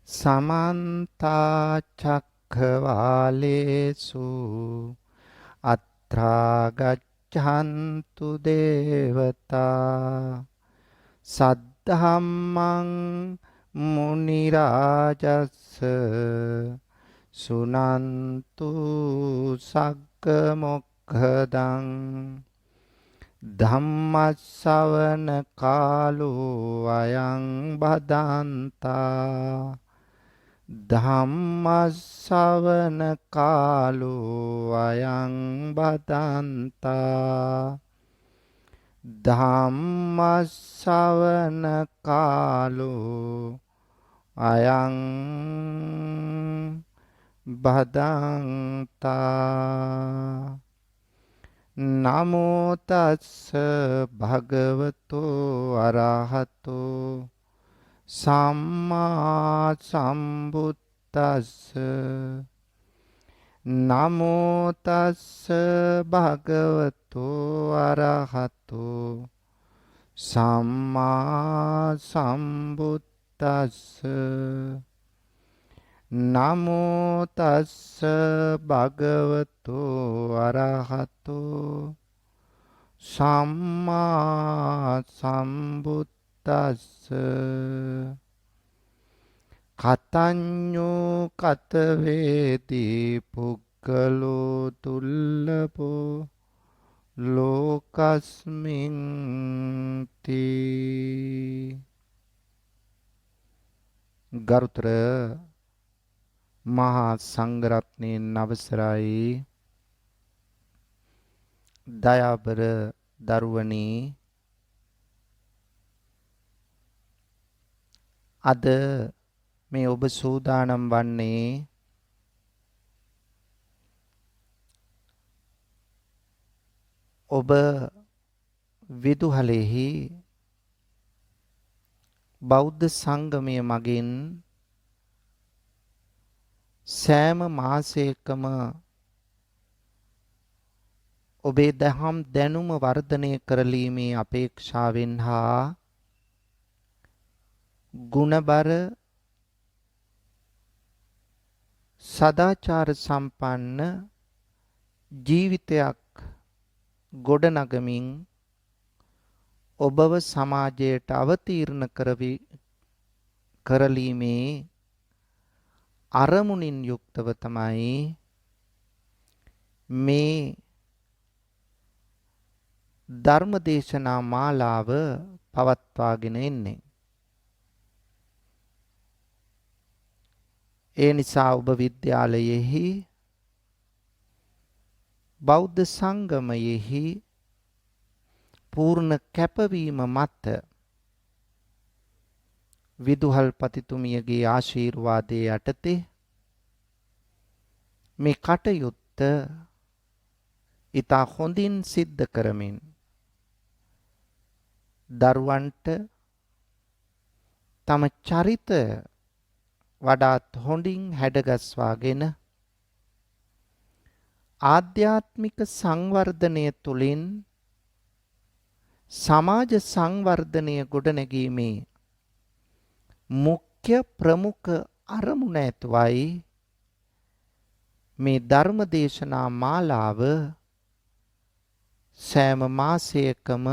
समन्ता चक्रवालेषु अत्रा गच्छन्तु देवता सद्धम्मं मुनिराजस्य सुनन्तु सग्गमोक्खदं ධම්මස්සවන කාලෝ අයං බදන්තා ධම්මස්සවන කාලෝ අයං බදන්තා ධම්මස්සවන කාලෝ අයං බදන්තා නමෝ තස්ස භගවතෝ අරහතෝ සම්මා සම්බුද්දස්ස නමෝ තස්ස භගවතෝ අරහතෝ සම්මා සම්බුද්දස්ස නමෝ තස්ස භගවතෝ අරහතෝ සම්මා සම්බුද්දස්ස කතඤ්ඤෝ කතවේදී පුක්ඛලෝ දුල්ලභෝ ලෝකස්මින් තී ගරුතර මහා සංඝරත්නයන් අවසරයි දයාබර දරුවනි අද මේ ඔබ සූදානම් වන්නේ ඔබ විදුහලෙහි බෞද්ධ සංගමය මගින් සෑම මාසයකම ඔබේ දහම් දැනුම වර්ධනය කරලීමේ අපේක්ෂාවෙන් හා ගුණබර සදාචාර සම්පන්න ජීවිතයක් ගොඩනගමින් ඔබව සමාජයට අවතීර්ණ කරලීමේ අරමුණින් යුක්තව තමයි මේ ධර්මදේශනා මාලාව පවත්වාගෙන එන්නේ. ඒ නිසා ඔබ විද්‍යාලයෙහි බෞද්ධ සංගමයෙහි පූර්ණ කැපවීම මත විදුහල්පතිතුමියගේ ආශිර්වාදයේ යටතේ මේ කටයුත්ත ඉතා හොඳින් සිද්ධ කරමින් දරුවන්ට තම චරිත වඩාත් හොඳින් හැඩගස්වාගෙන ආධ්‍යාත්මික සංවර්ධනය තුළින් සමාජ සංවර්ධනය ගොඩනැගීමේ මුඛ්‍ය ප්‍රමුඛ අරමුණ ඇතුවයි මේ ධර්ම දේශනා මාලාව සෑම මාසයකම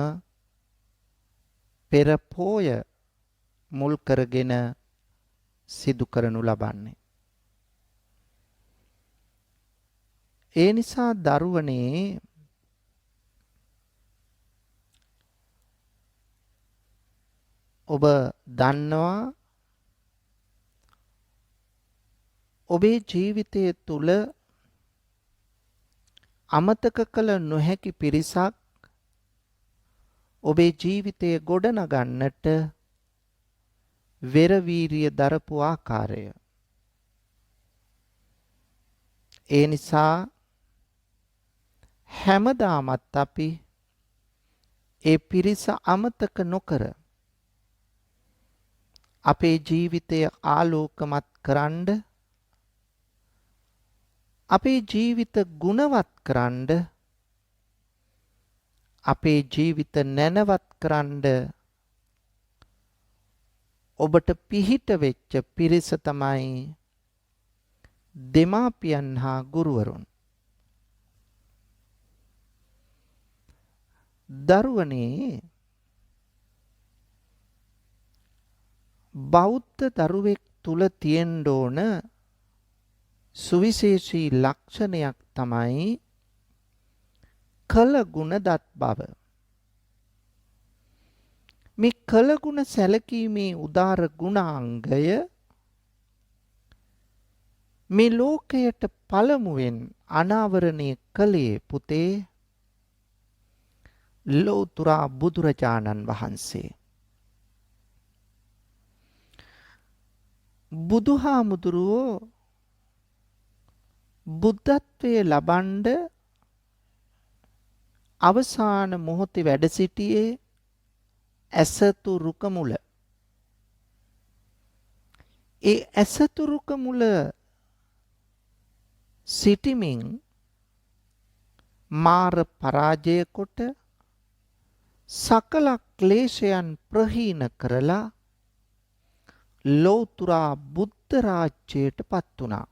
පෙර පෝය මුල් කරගෙන සිදු කරනු ලබන්නේ. ඒ නිසා දරුවනේ ඔබ දන්නවා ඔබේ ජීවිතය තුළ අමතක කළ නොහැකි පිරිසක් ඔබේ ජීවිතය ගොඩනගන්නට වෙරවීරිය දරපු ආකාරය. ඒ නිසා හැමදාමත් අපි ඒ පිරිස අමතක නොකර අපේ ජීවිතය ආලෝකමත් කරන්න අපේ ජීවිත ගුණවත් කරන්න අපේ ජීවිත නැනවත් කරන්න ඔබට පිහිට වෙච්ච පිරිස තමයි දෙමාපියන් හා ගුරුවරුන්. දරුවනේ බෞද්ධ දරුවෙක් තුල තියෙන්න ඕන සුවිශේෂී ලක්ෂණයක් තමයි කළ ගුණ දත් බව. මේ කළ ගුණ සැලකීමේ උදාර ගුණාංගය මේ ලෝකයට පළමුවෙන් අනාවරණය කළේ පුතේ ලෞතර බුදුරජාණන් වහන්සේ. බුදුහාමුදුරුවෝ බුද්ධත්වයේ ලබන්ඩ අවසාන මොහොතේ වැඩ සිටියේ ඇසතු රුක මුල. ඒ ඇසතු රුක මුල සිටිමින් මාර පරාජය කොට සකල ක්ලේශයන් ප්‍රහීන කරලා ලෞතර බුද්ධ රාජ්‍යයට පත් වුණා.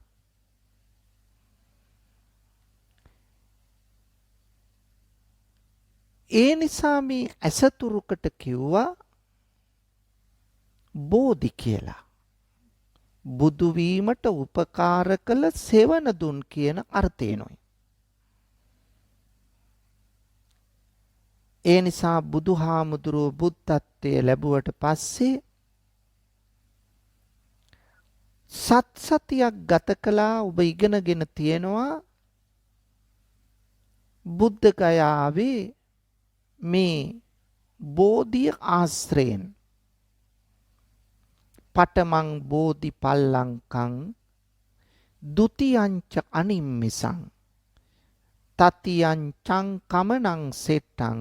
ඒ නිසා මේ ඇසතුරුකට කිව්වා බෝධි කියලා. බුදු වීමට උපකාර කළ සෙවණ දුන් කියන අර්ථයෙන්යි. ඒ නිසා බුදුහාමුදුරුවෝ බුද්ධත්වයේ ලැබුවට පස්සේ සත්සතියක් ගත කළා. ඔබ ඉගෙනගෙන තියෙනවා බුද්ධ ගයාවේ මේ බෝධිය ආශ්‍රයෙන් පඨමං බෝධි පල්ලංකං ဒ ුතියංච අනිම්මිසං තතියංචං කමනං සෙට්ටං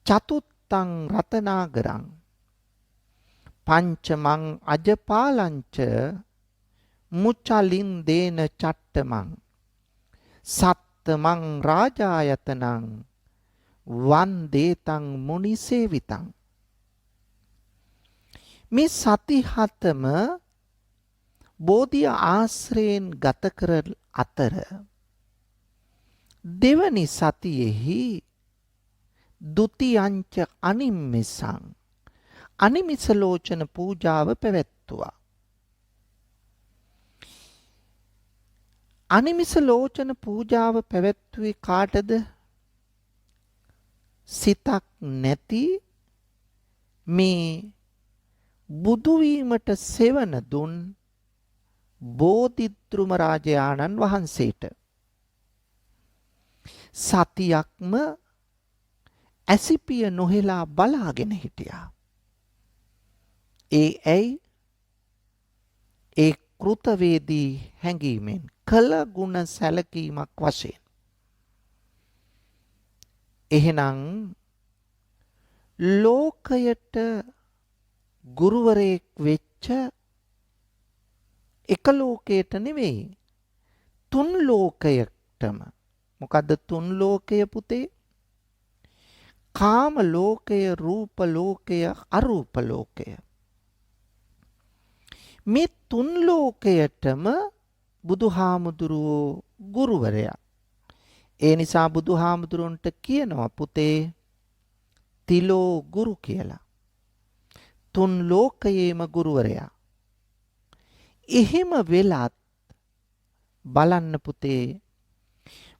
චතුත්තං රතනාගරං පංචමං අජපාලංච මුචලින් දේන චට්ටමං සත්තමං රාජායතනං වන්දේතං මුනිසේවිතං. මේ සති හතම බෝධිය ආශ්‍රයෙන් ගත කර අතර දෙවනි සතියෙහි ဒ ුතියංච අනිම්මිසං අනිමිස ලෝචන පූජාව පැවැත්තුවා. අනිමිස ලෝචන පූජාව පැවැත්වුවේ කාටද? සිතක් නැති මේ බුදු වීමට සෙවණ දුන් බෝධිද්රුම රාජයාණන් වහන්සේට. සතියක්ම ඇසිපිය නොහෙලා බලාගෙන හිටියා. ඒ ඇයි? ඒ කෘතවේදී හැඟීමෙන් කළ ගුණ සැලකීමක් වශයෙන්. එහෙනම් ලෝකයට ගුරුවරයෙක් වෙච්ච එක ලෝකයට නෙවෙයි තුන් ලෝකයටම. මොකද්ද තුන් ලෝකය පුතේ? කාම ලෝකය, රූප ලෝකය, අරූප ලෝකය. මේ තුන් ලෝකයටම බුදුහාමුදුරුවෝ ගුරුවරයා. ඒ නිසා බුදුහාමුදුරුවන්ට කියනවා පුතේ තිලෝ ගුරු කියලා. තුන් ලෝකයේම ගුරුවරයා. එහෙම වෙලත් බලන්න පුතේ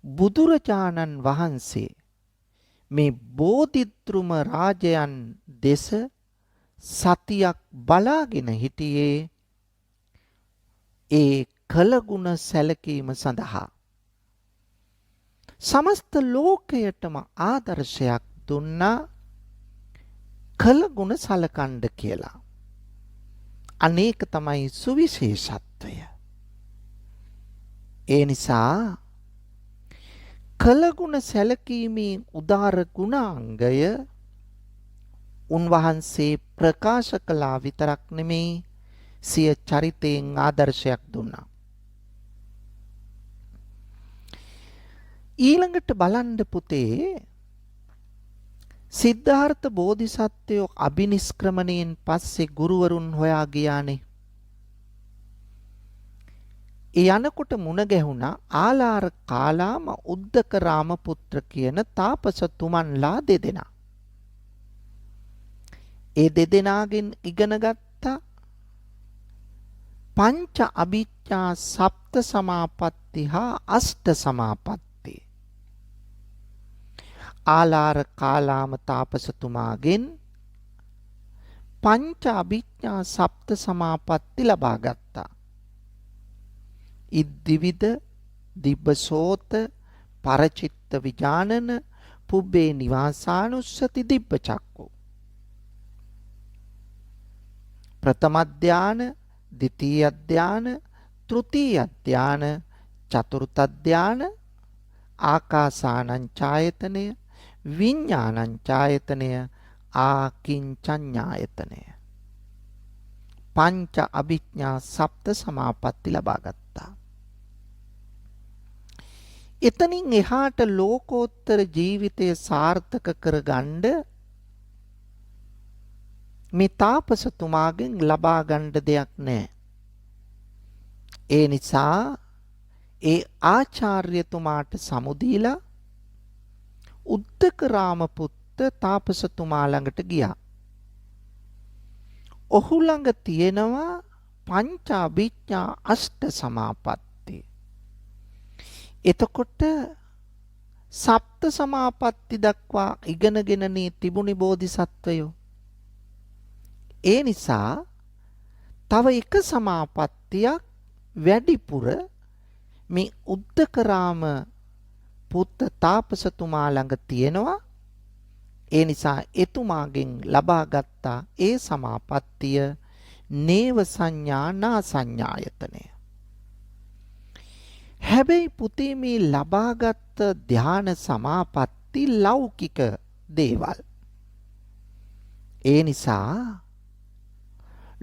බුදුරජාණන් වහන්සේ මේ බෝධිද්රුම රාජයන් දෙස සතියක් බලාගෙන හිටියේ ඒ කළගුණ සැලකීම සඳහා. සමස්ත ලෝකයටම ආදර්ශයක් දුන්නා කළගුණ සලකන්න කියලා. අනේක තමයි සුවිශේෂත්වය. ඒ නිසා කළගුණ සැලකීමේ උදාර ගුණාංගය උන්වහන්සේ ප්‍රකාශ කළා විතරක් නෙමෙයි සිය චරිතයෙන් ආදර්ශයක් දුන්නා. ඊළඟට බලන්න පුතේ සිද්ධාර්ථ බෝධිසත්වයෝ අබිනිෂ්ක්‍රමණයෙන් පස්සේ ගුරුවරුන් හොයා ගියානේ. ඒ යනකොට මුණ ගැහුණා ආලාර කාලාම උද්දක රාමපුත්‍ර කියන තාපසතුමන්ලා දෙදෙනා. ඒ දෙදෙනාගෙන් ඉගෙන ගත්තා පංච අභිඥා සප්ත සමාපatti හා අෂ්ට සමාපatti. ආලාර කාලාම තාපසතුමාගෙන් පංච අභිඥා සප්ත සමාපatti ලබා ගත්තා. ඉද්දිවිද, දිබ්බසෝත, පරචිත්ත විඥානන, පුබ්බේ නිවාසානුස්සති දිබ්බචක්කු. ප්‍රථම ධාන, ද්විතීය ධාන, තෘතීය ධාන, චතුර්ථ ධාන, ආකාසානං ඡායතනය, විඥානං ඡායතනය, ආකින්චඤ්ඤායතනය. පංච අභිඥා සප්ත සමාපatti ලබා ගත්තා. එතනින් එහාට ලෝකෝත්තර ජීවිතය සාර්ථක කරගන්න මේ තාපසතුමාගෙන් ලබා ගන්න දෙයක් නැහැ. ඒ නිසා ඒ ආචාර්යතුමාට සමුදීලා උද්දක රාමපුත්ත තාපසතුමා ළඟට ගියා. ඔහු ළඟ තියෙනවා පංච අභිඥා අෂ්ට සමාපatti. එතකොට සප්ත සමාපatti දක්වා ඉගෙනගෙනනේ තිබුණි බෝධිසත්වයෝ. ඒ නිසා තව එක සමාපත්තියක් වැඩිපුර මේ උද්දකරාම පුත්ත තාපසතුමා ළඟ තියෙනවා. ඒ නිසා එතුමාගෙන් ලබා ගත්තා ඒ සමාපත්තිය නේව සංඥා නා සංඥායතනය. හැබැයි පුතේ මේ ලබාගත් ධ්‍යාන සමාපatti ලෞකික දේවල්. ඒ නිසා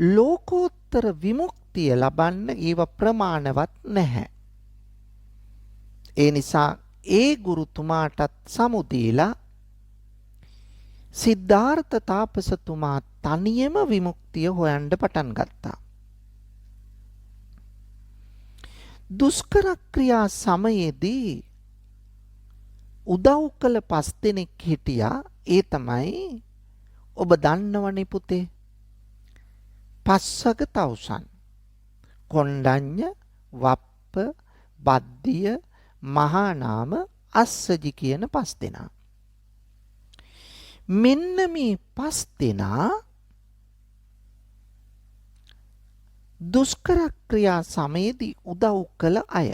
ලෝකෝත්තර විමුක්තිය ලබන්න ඒව ප්‍රමාණවත් නැහැ. ඒ නිසා ඒ ගුරුතුමාටත් සමුදීලා සිද්ධාර්ථ තාපසතුමා තනියම විමුක්තිය හොයන්න පටන් ගත්තා. දුෂ්කර ක්‍රියා සමයේදී උදව් කළ 5 දෙනෙක් හිටියා. ඒ තමයි ඔබ දන්නවනේ පුතේ, පස්සක තවුසන්, කොණ්ඩඤ්ඤ, වප්ප, බද්දිය, මහානාම, අස්සජි කියන 5 දෙනා. මෙන්න මේ 5 දෙනා දුෂ්කර ක්‍රියා සමයේදී උදව් කළ අය.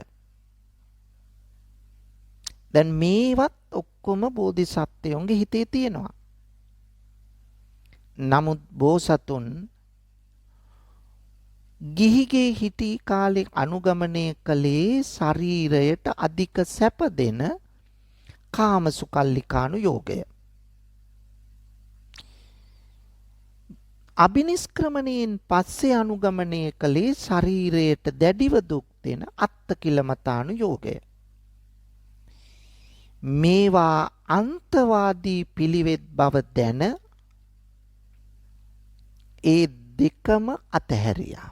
දැන් මේවත් ඔක්කොම බෝධිසත්වයන්ගේ හිතේ තියෙනවා. නමුත් බෝසතුන් ගිහිගේ හිටි කාලේ අනුගමනය කළේ ශරීරයට අධික සැප දෙන කාමසුකල්ලිකානු යෝගය. අබිනිෂ්ක්‍රමණයෙන් පස්සේ අනුගමනය කළේ ශරීරයට දැඩිව දුක් දෙන අත්තකිලමතානු යෝගය. මේවා අන්තවාදී පිළිවෙත් බව දැන ඒ දෙකම අතහැරියා.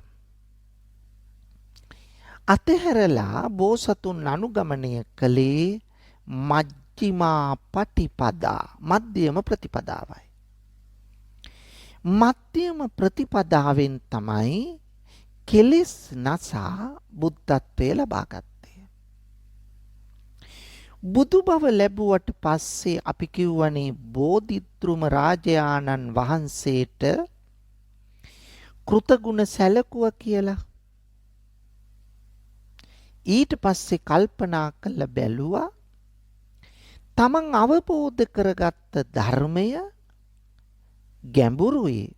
අතහැරලා බෝසතුන් අනුගමනය කළේ මජ්ක්‍ධිමා පටිපදා, මධ්‍යම ප්‍රතිපදාවයි. මධ්‍යම ප්‍රතිපදාවෙන් තමයි කෙලෙස් නසා බුද්ධත්වය ලබා ගත්තේ. බුදු බව ලැබුවට පස්සේ අපි කියවනේ බෝධිද්රුම රාජානන් වහන්සේට කෘතගුණ සැලකුවා කියලා. ඊට පස්සේ කල්පනා කළ බැලුවා තමන් අවබෝධ කරගත්ත ධර්මය ගැඹුරුයි.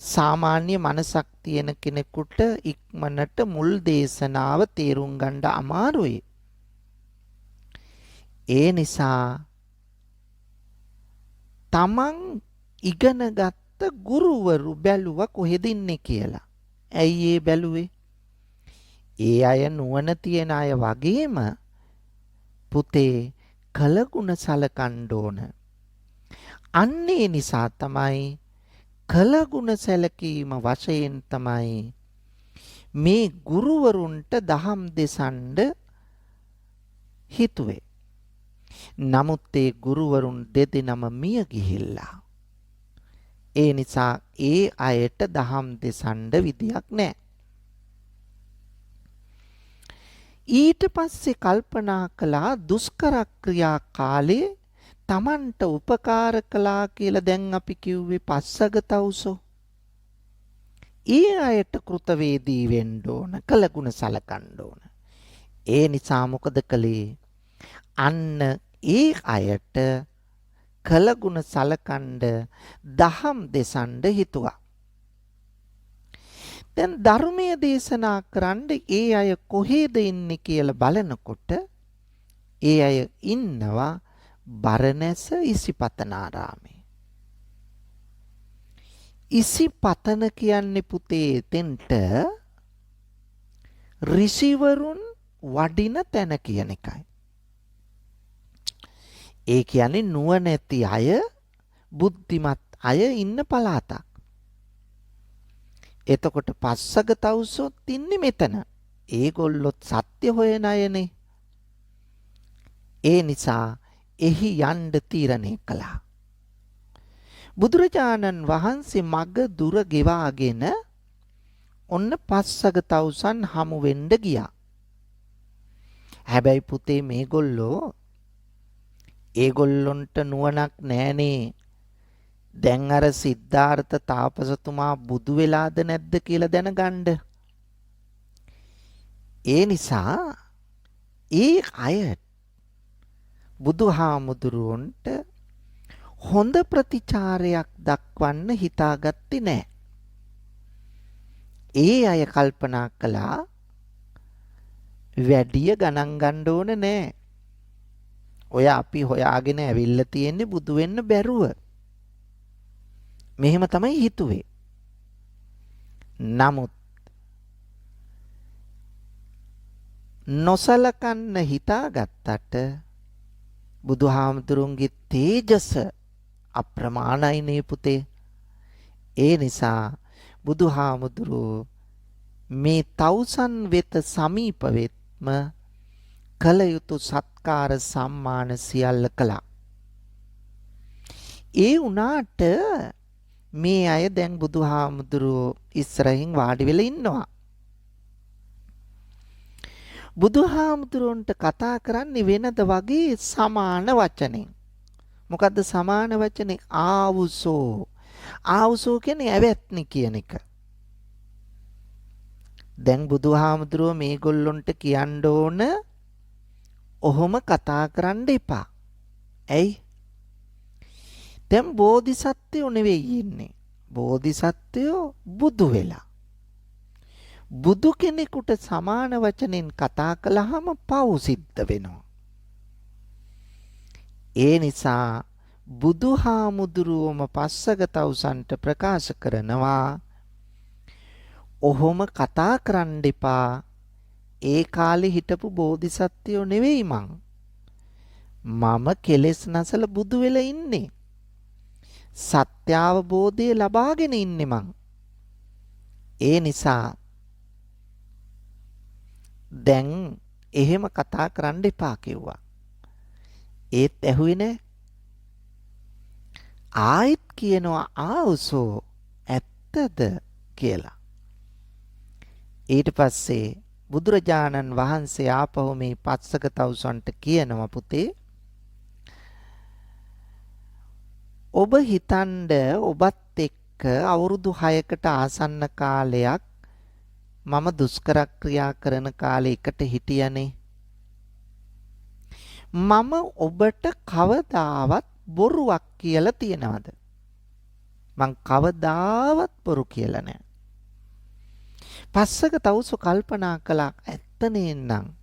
සාමාන්‍ය මනසක් තියෙන කෙනෙකුට ඉක්මනට මුල් දේශනාව තේරුම් ගන්න අමාරුයි. ඒ නිසා තමන් ඉගෙනගත්ත ගුරුවරු බැලුවා කොහෙද ඉන්නේ කියලා. ඇයි ඒ බැලුවේ? ඒ අය නුවණ තියන අය වගේම පුතේ කළගුණ සලකන්න ඕන. අන්නේ නිසා තමයි කළගුණ සැලකීම වශයෙන් තමයි මේ ගුරුවරුන්ට දහම් දෙසඬ හිතුවේ. නමුත් ඒ ගුරුවරුන් දෙදෙනම මිය ගිහිල්ලා. ඒ නිසා ඒ අයට දහම් දෙසඬ විදියක් නැහැ. ඊට පස්සේ කල්පනා කළා දුෂ්කර ක්‍රියා කාලේ Tamanට උපකාර කළා කියලා දැන් අපි කිව්වේ පස්සග තවුසෝ. ඒ අයට කෘතවේදී වෙන්න ඕන, කළගුණ සලකන්න ඕන. ඒ නිසා මොකද කළේ? අන්න ඒ අයට කළගුණ සලකන්න දහම් දෙසඬ හිතුවා. දැන් ධර්මයේ දේශනා කරන්න ඒ අය කොහෙද ඉන්නේ කියලා බලනකොට ඒ අය ඉන්නවා බරණැස ඉසිපතනාරාමේ. ඉසිපතන කියන්නේ පුතේ එතෙන්ට ඍෂිවරුන් වඩින තැන කියන එකයි. ඒ කියන්නේ නුවණැති අය, බුද්ධිමත් අය ඉන්න පළාතක්. එතකොට පස්සග තවුසොත් ඉන්නේ මෙතන. ඒගොල්ලොත් සත්‍ය හොයන අයනේ. ඒ නිසා එහි යන්න තීරණය කළා. බුදුරජාණන් වහන්සේ මග දුර ගෙවාගෙන ඔන්න පස්සග තවුසන් හමු වෙන්න ගියා. හැබැයි පුතේ ඒගොල්ලොන්ට නුවණක් නෑනේ. දැන් අර සිද්ධාර්ථ තාපසතුමා බුදු වෙලාද නැද්ද කියලා දැනගන්න. ඒ නිසා ඒ අය බුදුහාමුදුරුවන්ට හොඳ ප්‍රතිචාරයක් දක්වන්න හිතාගත්තේ නැහැ. ඒ අය කල්පනා කළා වැඩිය ගණන් ගන්න ඕන නෑ. ඔය අපි හොයාගෙන ඇවිල්ලා තියෙන්නේ බුදු වෙන්න බැරුව. මෙහෙම තමයි හිතුවේ. නමුත් නොසලකන්න හිතාගත්තට බුදුහාමුදුරුන්ගේ තේජස අප්‍රමාණයිනේ පුතේ. ඒ නිසා බුදුහාමුදුරුවෝ මේ තවුසන් වෙත සමීප වෙත්ම කල යුතු සත්කාර සම්මාන සියල්ල කළා. ඒ වුණාට මේ අය දැන් බුදුහාමුදුරුවෝ ඉස්සරහින් වාඩි වෙලා ඉන්නවා. බුදුහාමුදුරුවන්ට කතා කරන්නේ වෙනද වගේ සමාන වචනෙන්. මොකද්ද සමාන වචනේ? ආවුසෝ. ආවුසෝ කියන්නේ ඇවැත්නි කියන එක. දැන් බුදුහාමුදුරුවෝ මේගොල්ලොන්ට කියන්න ඕන ඔහොම කතා කරන්න එපා. ඇයි? දැන් බෝධිසත්වයෝ නෙවෙයි ඉන්නේ. බෝධිසත්වයෝ බුදු වෙලා. බුදු කෙනෙකුට සමාන වචනෙන් කතා කළාම පව් සිද්ධ වෙනවා. ඒ නිසා බුදුහාමුදුරුවෝම පස්සග තවුසන්ට ප්‍රකාශ කරනවා ඔහොම කතා කරන්න එපා. ඒ කාලේ හිටපු බෝධිසත්වයෝ නෙවෙයි මම කෙලෙස් නැසල බුදු වෙලා ඉන්නේ. සත්‍ය අවබෝධය ලබාගෙන ඉන්නේ මං. ඒ නිසා දැන් එහෙම කතා කරන්න එපා කිව්වා. ඒත් ඇහුවේ නෑ. ආයිත් කියනවා ආවුසෝ ඇත්තද කියලා. ඊට පස්සේ බුදුරජාණන් වහන්සේ ආපහු මේ පස්සක තවුසන්ට කියනවා පුතේ ඔබ හිතන්ඩ ඔබත් එක්ක අවුරුදු 6කට ආසන්න කාලයක් මම දුෂ්කර ක්‍රියා කරන කාලේ එකට හිටියනේ. මම ඔබට කවදාවත් බොරුවක් කියලා තියනවද? මං කවදාවත් බොරු කියලා නැහැ. පස්සක තවුසු කල්පනා කළා ඇත්තනේ නං.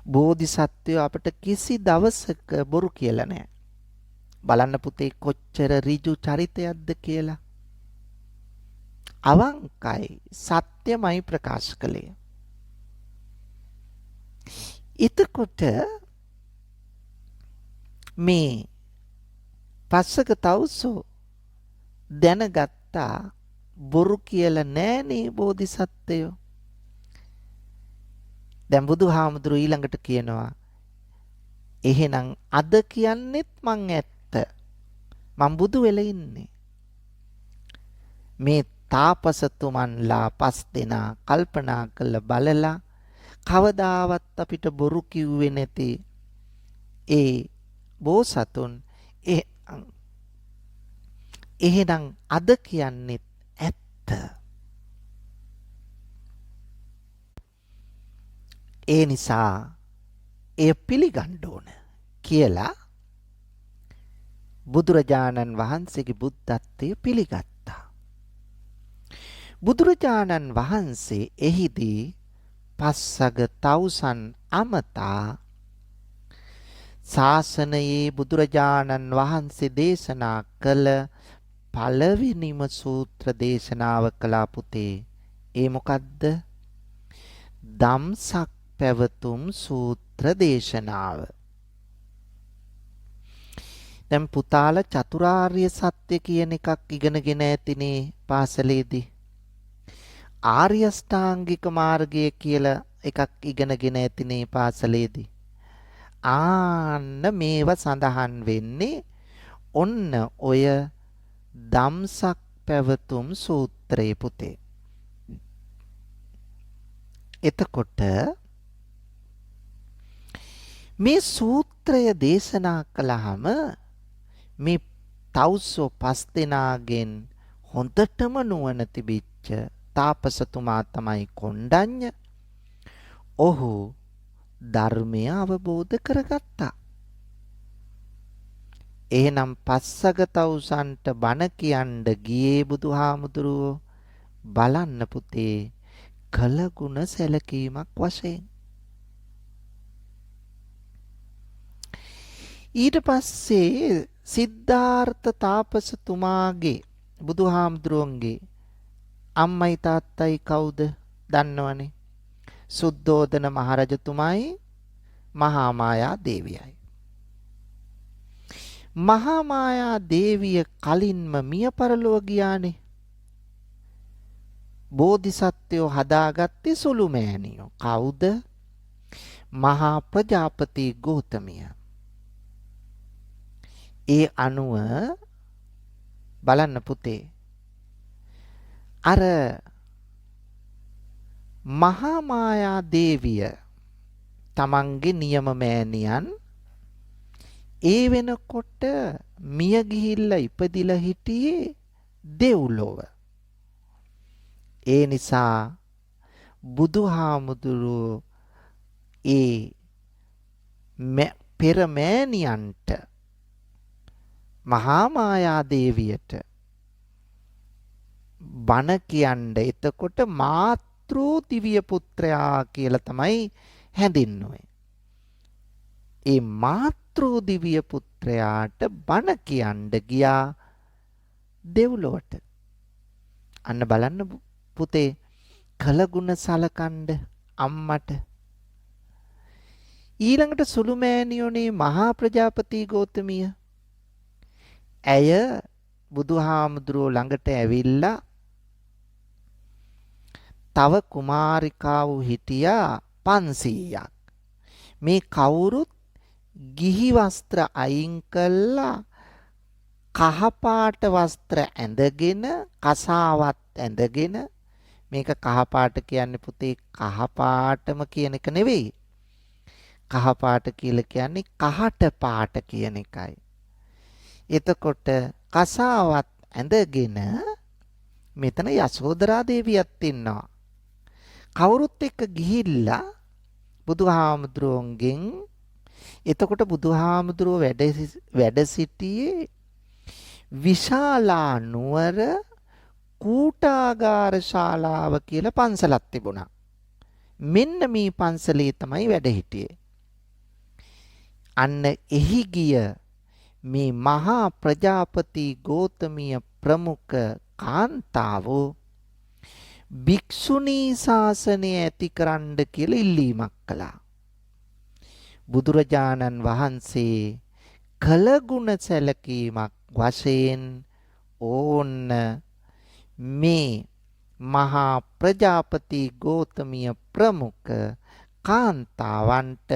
බෝධිසත්වයෝ අපට කිසි දවසක බොරු කියලා නැහැ. බලන්න පුතේ කොච්චර ඍජු චරිතයක්ද කියලා. අවංකයි සත්‍යමයි ප්‍රකාශ කළේ. එතකොට මේ පස්සක තවුසෝ දැනගත්තා බොරු කියලා නෑනේ බෝධිසත්වයෝ. දැන් බුදුහාමුදුරු ඊළඟට කියනවා එහෙනම් අද කියන්නෙත් මං ඇත්ත. මං බුදු වෙලා ඉන්නේ. මේ තාපසතුමන්ලා 5 දෙනා කල්පනා කරලා බලලා කවදාවත් අපිට බොරු කිව්වේ නැති ඒ බෝසතුන් එහෙනම් අද කියන්නෙත් ඇත්ත. ඒ නිසා එය පිළිගන්න ඕන කියලා බුදුරජාණන් වහන්සේගේ බුද්ධත්වය පිළිගත්තා. බුදුරජාණන් වහන්සේ එහිදී පස්සග තවුසන් අමතා ශාසනයේ බුදුරජාණන් වහන්සේ දේශනා කළ පළවෙනිම සූත්‍ර දේශනාව කළා පුතේ. ඒ මොකද්ද? ධම්සක් පැවතුම් සූත්‍ර දේශනාව. දැන් පුතාලා චතුරාර්ය සත්‍ය කියන එකක් ඉගෙනගෙන ඇතිනේ පාසලේදී. ආර්ය අෂ්ටාංගික මාර්ගය කියලා එකක් ඉගෙනගෙන ඇතිනේ පාසලේදී. ආන්න මේව සඳහන් වෙන්නේ ඔන්න ඔය ධම්සක් පැවතුම් සූත්‍රයේ පුතේ. එතකොට මේ සූත්‍රය දේශනා කළාම මේ තවුසෝ 5 දෙනාගෙන් හොඳටම නුවණ තිබිච්ච තාපසතුමා තමයි කොණ්ඩඤ්ඤ. ඔහු ධර්මය අවබෝධ කරගත්තා. එහෙනම් පස්සග තවුසන්ට බණ කියන්න ගියේ බුදුහාමුදුරුවෝ බලන්න පුතේ කළගුණ සැලකීමක් වශයෙන්. ඊට පස්සේ සිද්ධාර්ථ තාපසතුමාගේ බුදුහාමුදුරුවන්ගේ අම්මයි තාත්තයි කවුද දන්නවනේ? සුද්ධෝදන මහරජතුමායි මහා මායා දේවියයි. මහා මායා දේවිය කලින්ම මිය පරලොව ගියානේ. බෝධිසත්වයෝ හදාගත්තේ සුළු මෑණියෝ. කවුද? මහා ප්‍රජාපති ගෞතමිය. ඒ අනුව බලන්න පුතේ අර මහා මායා දේවිය තමන්ගේ නියම මෑණියන් ඒ වෙනකොට මිය ගිහිල්ලා ඉපදිලා හිටියේ දෙව්ලොව. ඒ නිසා බුදුහාමුදුරුවෝ ඒ පෙර මෑණියන්ට මහා මායා දේවියට බණ කියන්න එතකොට මාතෘ දිව්‍ය පුත්‍රයා කියලා තමයි හැඳින්නුවේ. ඒ මාතෘ දිව්‍ය පුත්‍රයාට බණ කියන්න ගියා දෙව්ලොවට. අන්න බලන්න පුතේ කළගුණ සලකන්න අම්මට. ඊළඟට සුළු මෑණියෝනේ මහා ප්‍රජාපති ගෞතමිය. ඇය බුදුහාමුදුරුවෝ ළඟට ඇවිල්ලා තව කුමාරිකාවෝ හිටියා 500ක්. මේ කවුරුත් ගිහි වස්ත්‍ර අයින් කළා කහපාට වස්ත්‍ර ඇඳගෙන කසාවත් ඇඳගෙන. මේක කහපාට කියන්නේ පුතේ කහපාටම කියන එක නෙවෙයි. කහපාට කියලා කියන්නේ කහට පාට කියන එකයි. එතකොට කසාවත් ඇඳගෙන මෙතන යශෝදරා දේවියත් ඉන්නවා. කවුරුත් එක්ක ගිහිල්ලා බුදුහාමුදුරුවන්ගෙන් එතකොට බුදුහාමුදුරුව වැඩ සිටියේ විශාලා නුවර කූටාගාර ශාලාව කියලා පන්සලක් තිබුණා. මෙන්න මේ පන්සලේ තමයි වැඩ හිටියේ. අන්න එහි ගිය මේ මහා ප්‍රජාපති ගෞතමිය ප්‍රමුඛ කාන්තාවෝ භික්ෂුණී ශාසනය ඇති කරන්න කියලා ඉල්ලීමක් කළා. බුදුරජාණන් වහන්සේ කලගුණ සැලකීමක් වශයෙන් ඕන්න මේ මහා ප්‍රජාපති ගෝතමිය ප්‍රමුඛ කාන්තාවන්ට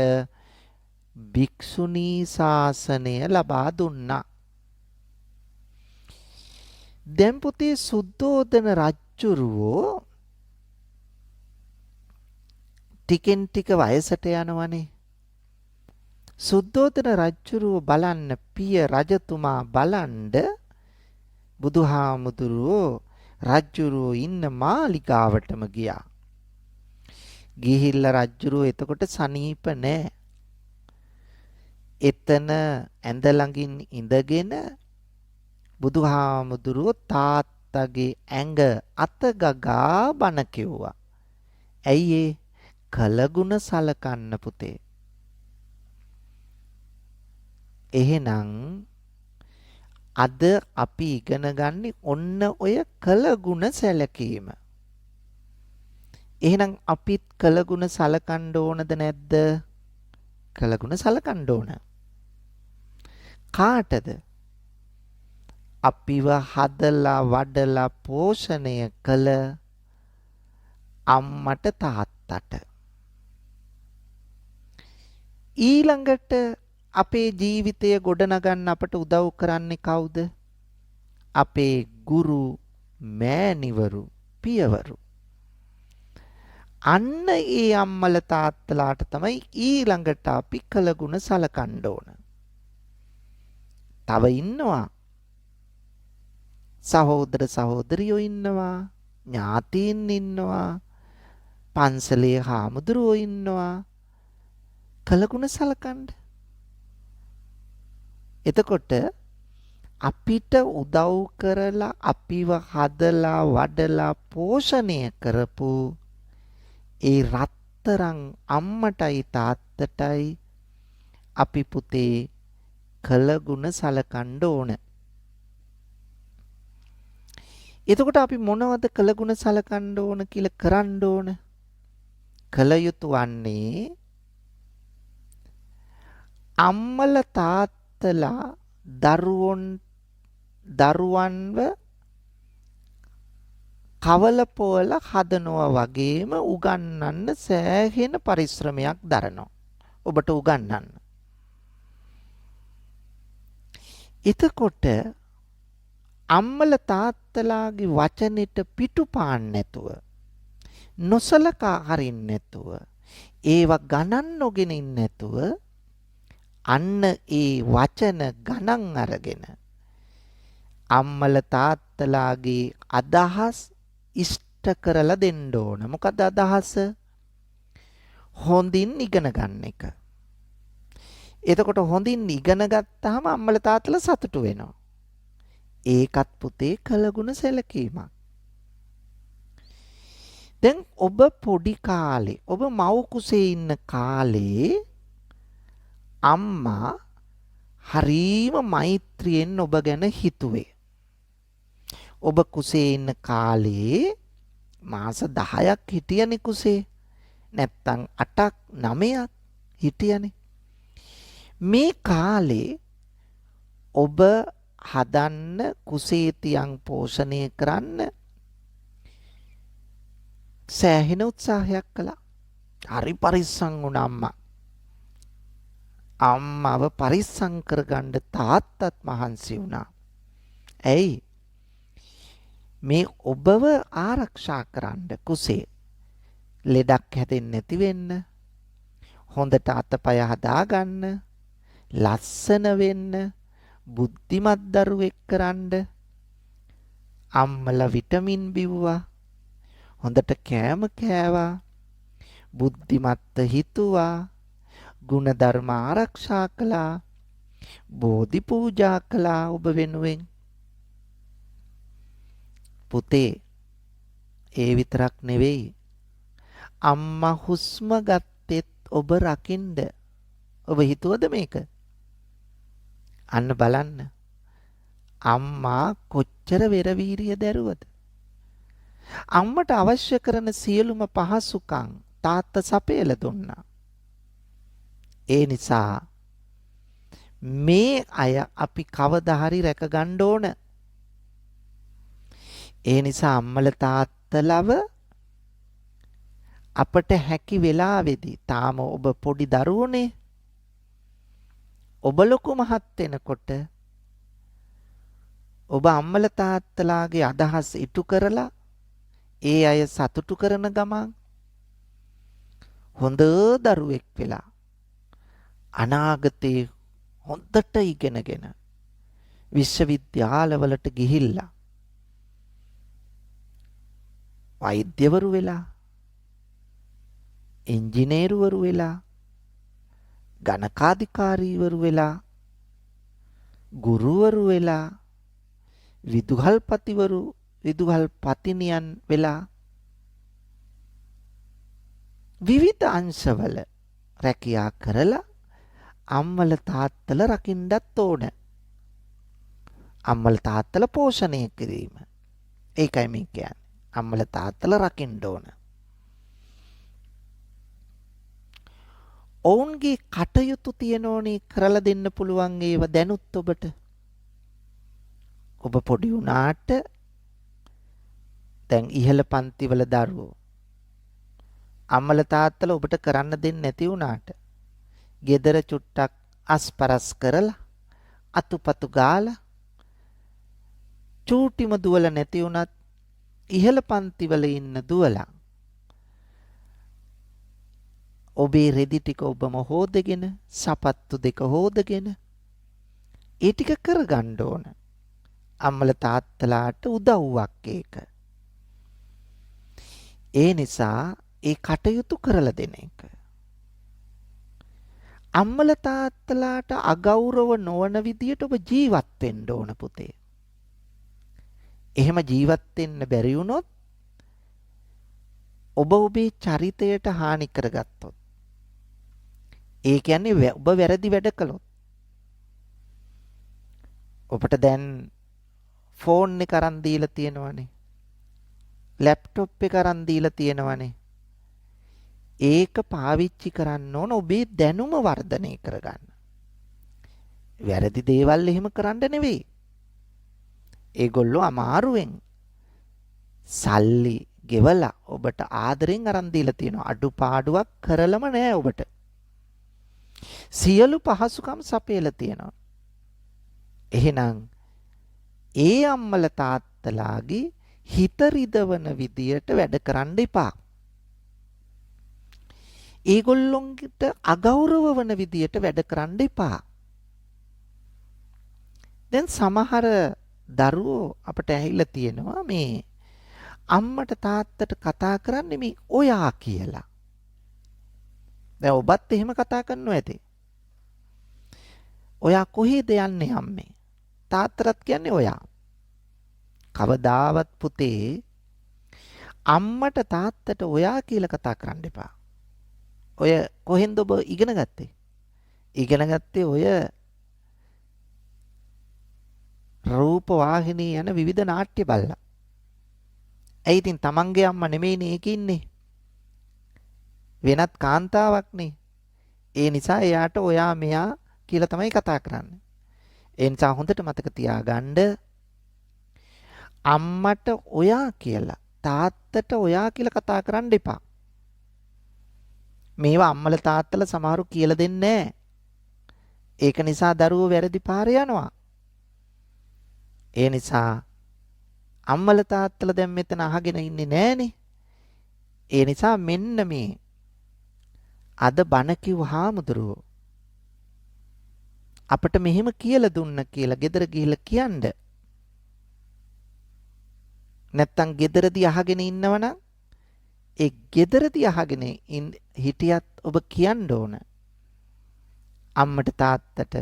භික්ෂුණී ශාසනය ලබා දුන්නා. දැන් පුතේ සුද්ධෝදන රජුරෝ ටිකෙන් ටික වයසට යනවනේ. සුද්ධෝදන රජුරෝ බලන්න පිය රජතුමා බලන්ඩ බුදුහාමුදුරුවෝ රජුරෝ ඉන්න මාලිගාවටම ගියා. ගිහිල්ලා රජුරෝ එතකොට සනීප නෑ. එතන ඇඳ ළඟින් ඉඳගෙන බුදුහාමුදුරුවෝ තාත්තගේ ඇඟ අත ගගා බණ කිව්වා. ඇයි ඒ? කලගුණ සලකන්න පුතේ. එහෙනම් අද අපි ඉගෙන ගන්නේ ඔන්න ඔය කලගුණ සැලකීම. එහෙනම් අපිත් කලගුණ සලකන්න ඕනද නැද්ද? කලගුණ සලකන්න ඕන. කාටද? අපිව හදලා වඩලා පෝෂණය කළ අම්මට තාත්තට. ඊළඟට අපේ ජීවිතය ගොඩනගන්න අපට උදව් කරන්නේ කවුද? අපේ ගුරු, මෑණිවරු, පියවරු. අන්න ඒ අම්මල තාත්තලාට තමයි ඊළඟට අපි කලගුණ සලකන්න ඕන. තව ඉන්නවා සහෝදර සහෝදරියෝ ඉන්නවා, ඥාතීන් ඉන්නවා, පන්සලේ හාමුදුරුවෝ ඉන්නවා. කලගුණ සලකන්න. එතකොට අපිට උදව් කරලා අපිව හදලා වඩලා පෝෂණය කරපු ඒ රත්තරන් අම්මටයි තාත්තටයි අපි පුතේ කලගුණ සලකන්න ඕන. එතකොට අපි මොනවද කලගුණ සලකන්න ඕන කියලා කරන්න ඕන? කල යුතු වන්නේ අම්මල තාත්තලා දරුවන්ව කවල පොවල හදනවා වගේම උගන්වන්න සෑහෙන පරිශ්‍රමයක් දරනවා. ඔබට උගන්වන්න. එතකොට අම්මල තාත්තලාගේ වචනෙට පිටුපාන්න නැතුව, නොසලකා හරින්න නැතුව, ඒවා ගණන් නොගෙන ඉන්න නැතුව අන්න ඒ වචන ගණන් අරගෙන අම්මල තාත්තලාගේ අදහස් ඉෂ්ට කරලා දෙන්න ඕන. මොකද අදහස? හොඳින් ඉගෙන ගන්න එක. එතකොට හොඳින් ඉගෙන ගත්තාම අම්මල තාත්තලා සතුටු වෙනවා. ඒකත් පුතේ කලගුණ සැලකීමක්. දැන් ඔබ පොඩි කාලේ, ඔබ මව් කුසේ ඉන්න කාලේ අම්මා හරීම මෛත්‍රියෙන් ඔබ ගැන හිතුවේ. ඔබ කුසේ ඉන්න කාලේ මාස 10ක් හිටියනේ කුසේ. නැත්තම් 8ක් 9ක් හිටියනේ. මේ කාලේ ඔබ හදන්න කුසේ තියන් පෝෂණය කරන්න සෑහෙන උත්සාහයක් කළා. හරි පරිස්සම් වුණා අම්මා. අම්මව පරිස්සම් කරගන්න තාත්තත් මහන්සි වුණා. ඇයි? මේ ඔබව ආරක්ෂා කරන්න කුසේ ලෙඩක් හැදෙන්නේ නැති වෙන්න, හොඳට අතපය හදාගන්න, ලස්සන වෙන්න, බුද්ධිමත් දරුවෙක් කරන්න අම්මලා විටමින් බිව්වා, හොඳට කෑම කෑවා, බුද්ධිමත් හිතුවා, ගුණධර්ම ආරක්ෂා කළා, බෝධි පූජා කළා ඔබ වෙනුවෙන්. පුතේ ඒ විතරක් නෙවෙයි, අම්මා හුස්ම ගත්තෙත් ඔබ රකින්න. ඔබ හිතුවද මේක? අන්න බලන්න අම්මා කොච්චර වෙරවීරිය දැරුවද? අම්මට අවශ්‍ය කරන සියලුම පහසුකම් තාත්තා සපයලා දුන්නා. ඒ නිසා මේ අය අපි කවදා හරි රැක ගන්න ඕන. ඒ නිසා අම්මල තාත්තලව අපට හැකි වෙලාවේදී තාම ඔබ පොඩි දරුවෝනේ. ඔබ ලොකු මහත් වෙනකොට ඔබ අම්මල තාත්තලාගේ අදහස් ඉටු කරලා ඒ අය සතුටු කරන ගමන් හොඳ දරුවෙක් වෙලා අනාගතේ හොඳට ඉගෙනගෙන විශ්වවිද්‍යාලවලට ගිහිල්ලා වෛද්‍යවරු වෙලා ඉංජිනේරුවරු වෙලා ගණකාධිකාරීවරු වෙලා ගුරුවරු වෙලා විදුහල්පතිවරු විදුහල්පතිනියන් වෙලා විවිධ අංශවල රැකියා කරලා අම්මල තාත්තල රකින්නත් ඕන. අම්මල තාත්තල පෝෂණය කිරීම. ඒකයි මේ කියන්නේ. අම්මල තාත්තල රකින්න ඕන. ඔවුන්ගේ කටයුතු තියෙනෝනේ කරලා දෙන්න පුළුවන් ඒව දැනුත් ඔබට. ඔබ පොඩි වුණාට දැන් ඉහළ පන්තිවල දරුවෝ අම්මල තාත්තල ඔබට කරන්න දෙන්නේ නැති වුණාට ගෙදර චුට්ටක් අස්පරස් කරලා අතුපතු ගාලා චූටිම දුවල නැති වුණත් ඉහළ පන්තිවල ඉන්න දුවලා ඔබේ රෙදි ටික ඔබම හොදගෙන සපත්තු දෙක හොදගෙන ඒ ටික කරගන්න ඕන. අම්මල තාත්තලාට උදව්වක් ඒක. ඒ නිසා ඒ කටයුතු කරලා දෙන එක. අම්මල තාත්තලාට අගෞරව නොවන විදියට ඔබ ජීවත් වෙන්න ඕන පුතේ. එහෙම ජීවත් වෙන්න බැරි වුණොත් ඔබ ඔබේ චරිතයට හානි කරගත්තොත් ඒ කියන්නේ ඔබ වැරදි වැඩ කළොත් ඔබට දැන් ෆෝන් එක අරන් දීලා තියෙනවනේ ලැප්ටොප් එක අරන් දීලා තියෙනවනේ ඒක පාවිච්චි කරන්න ඕන ඔබේ දැනුම වර්ධනය කරගන්න. වැරදි දේවල් එහෙම කරන්න නෙවෙයි. ඒගොල්ලෝ අමාරුවෙන් සල්ලි ගෙවලා ඔබට ආදරෙන් අරන් දීලා තියෙනවා. අඩුපාඩුවක් කරලම නෑ ඔබට. සියලු පහසුකම් සපයලා තියෙනවා. එහෙනම් ඒ අම්මල තාත්තලාගේ හිත රිදවන විදියට වැඩ කරන්න එපා. ඒගොල්ලොන්ට අගෞරව වන විදියට වැඩ කරන්න එපා. දැන් සමහර දරුවෝ අපට ඇහිලා තියෙනවා මේ අම්මට තාත්තට කතා කරන්නේ මේ ඔයා කියලා. දැන් ඔබත් එහෙම කතා කරනවා ඇති. ඔයා කොහෙද යන්නේ අම්මේ? තාත්තටත් කියන්නේ ඔයා. කවදාවත් පුතේ අම්මට තාත්තට ඔයා කියලා කතා කරන්න එපා. ඔය කොහෙන්ද ඔබ ඉගෙන ගත්තේ? ඉගෙන ගත්තේ ඔය රූප වාහිනී යන විවිධ නාට්‍ය බලලා. ඇයි ඉතින් තමන්ගේ අම්මා නෙමෙයිනේ ඒකේ ඉන්නේ. වෙනත් කාන්තාවක්නේ. ඒ නිසා එයාට ඔයා මෙයා කියලා තමයි කතා කරන්නේ. ඒ නිසා හොඳට මතක තියාගන්න අම්මට ඔයා කියලා තාත්තට ඔයා කියලා කතා කරන්න එපා. මේවා අම්මල තාත්තල සමහරු කියලා දෙන්නේ නැහැ. ඒක නිසා දරුවෝ වැරදි පාරේ යනවා. ඒ නිසා අම්මල තාත්තල දැන් මෙතන අහගෙන ඉන්නේ නැහනේ. ඒ නිසා මෙන්න මේ අද බණ කිව්ව හාමුදුරුවෝ අපිට මෙහෙම කියලා දුන්න කියලා ගෙදර ගිහිල්ලා කියන්න. නැත්තම් ගෙදරදී අහගෙන ඉන්නවනම් ඒ ගෙදරදී අහගෙන හිටියත් ඔබ කියන්න ඕන. අම්මට තාත්තට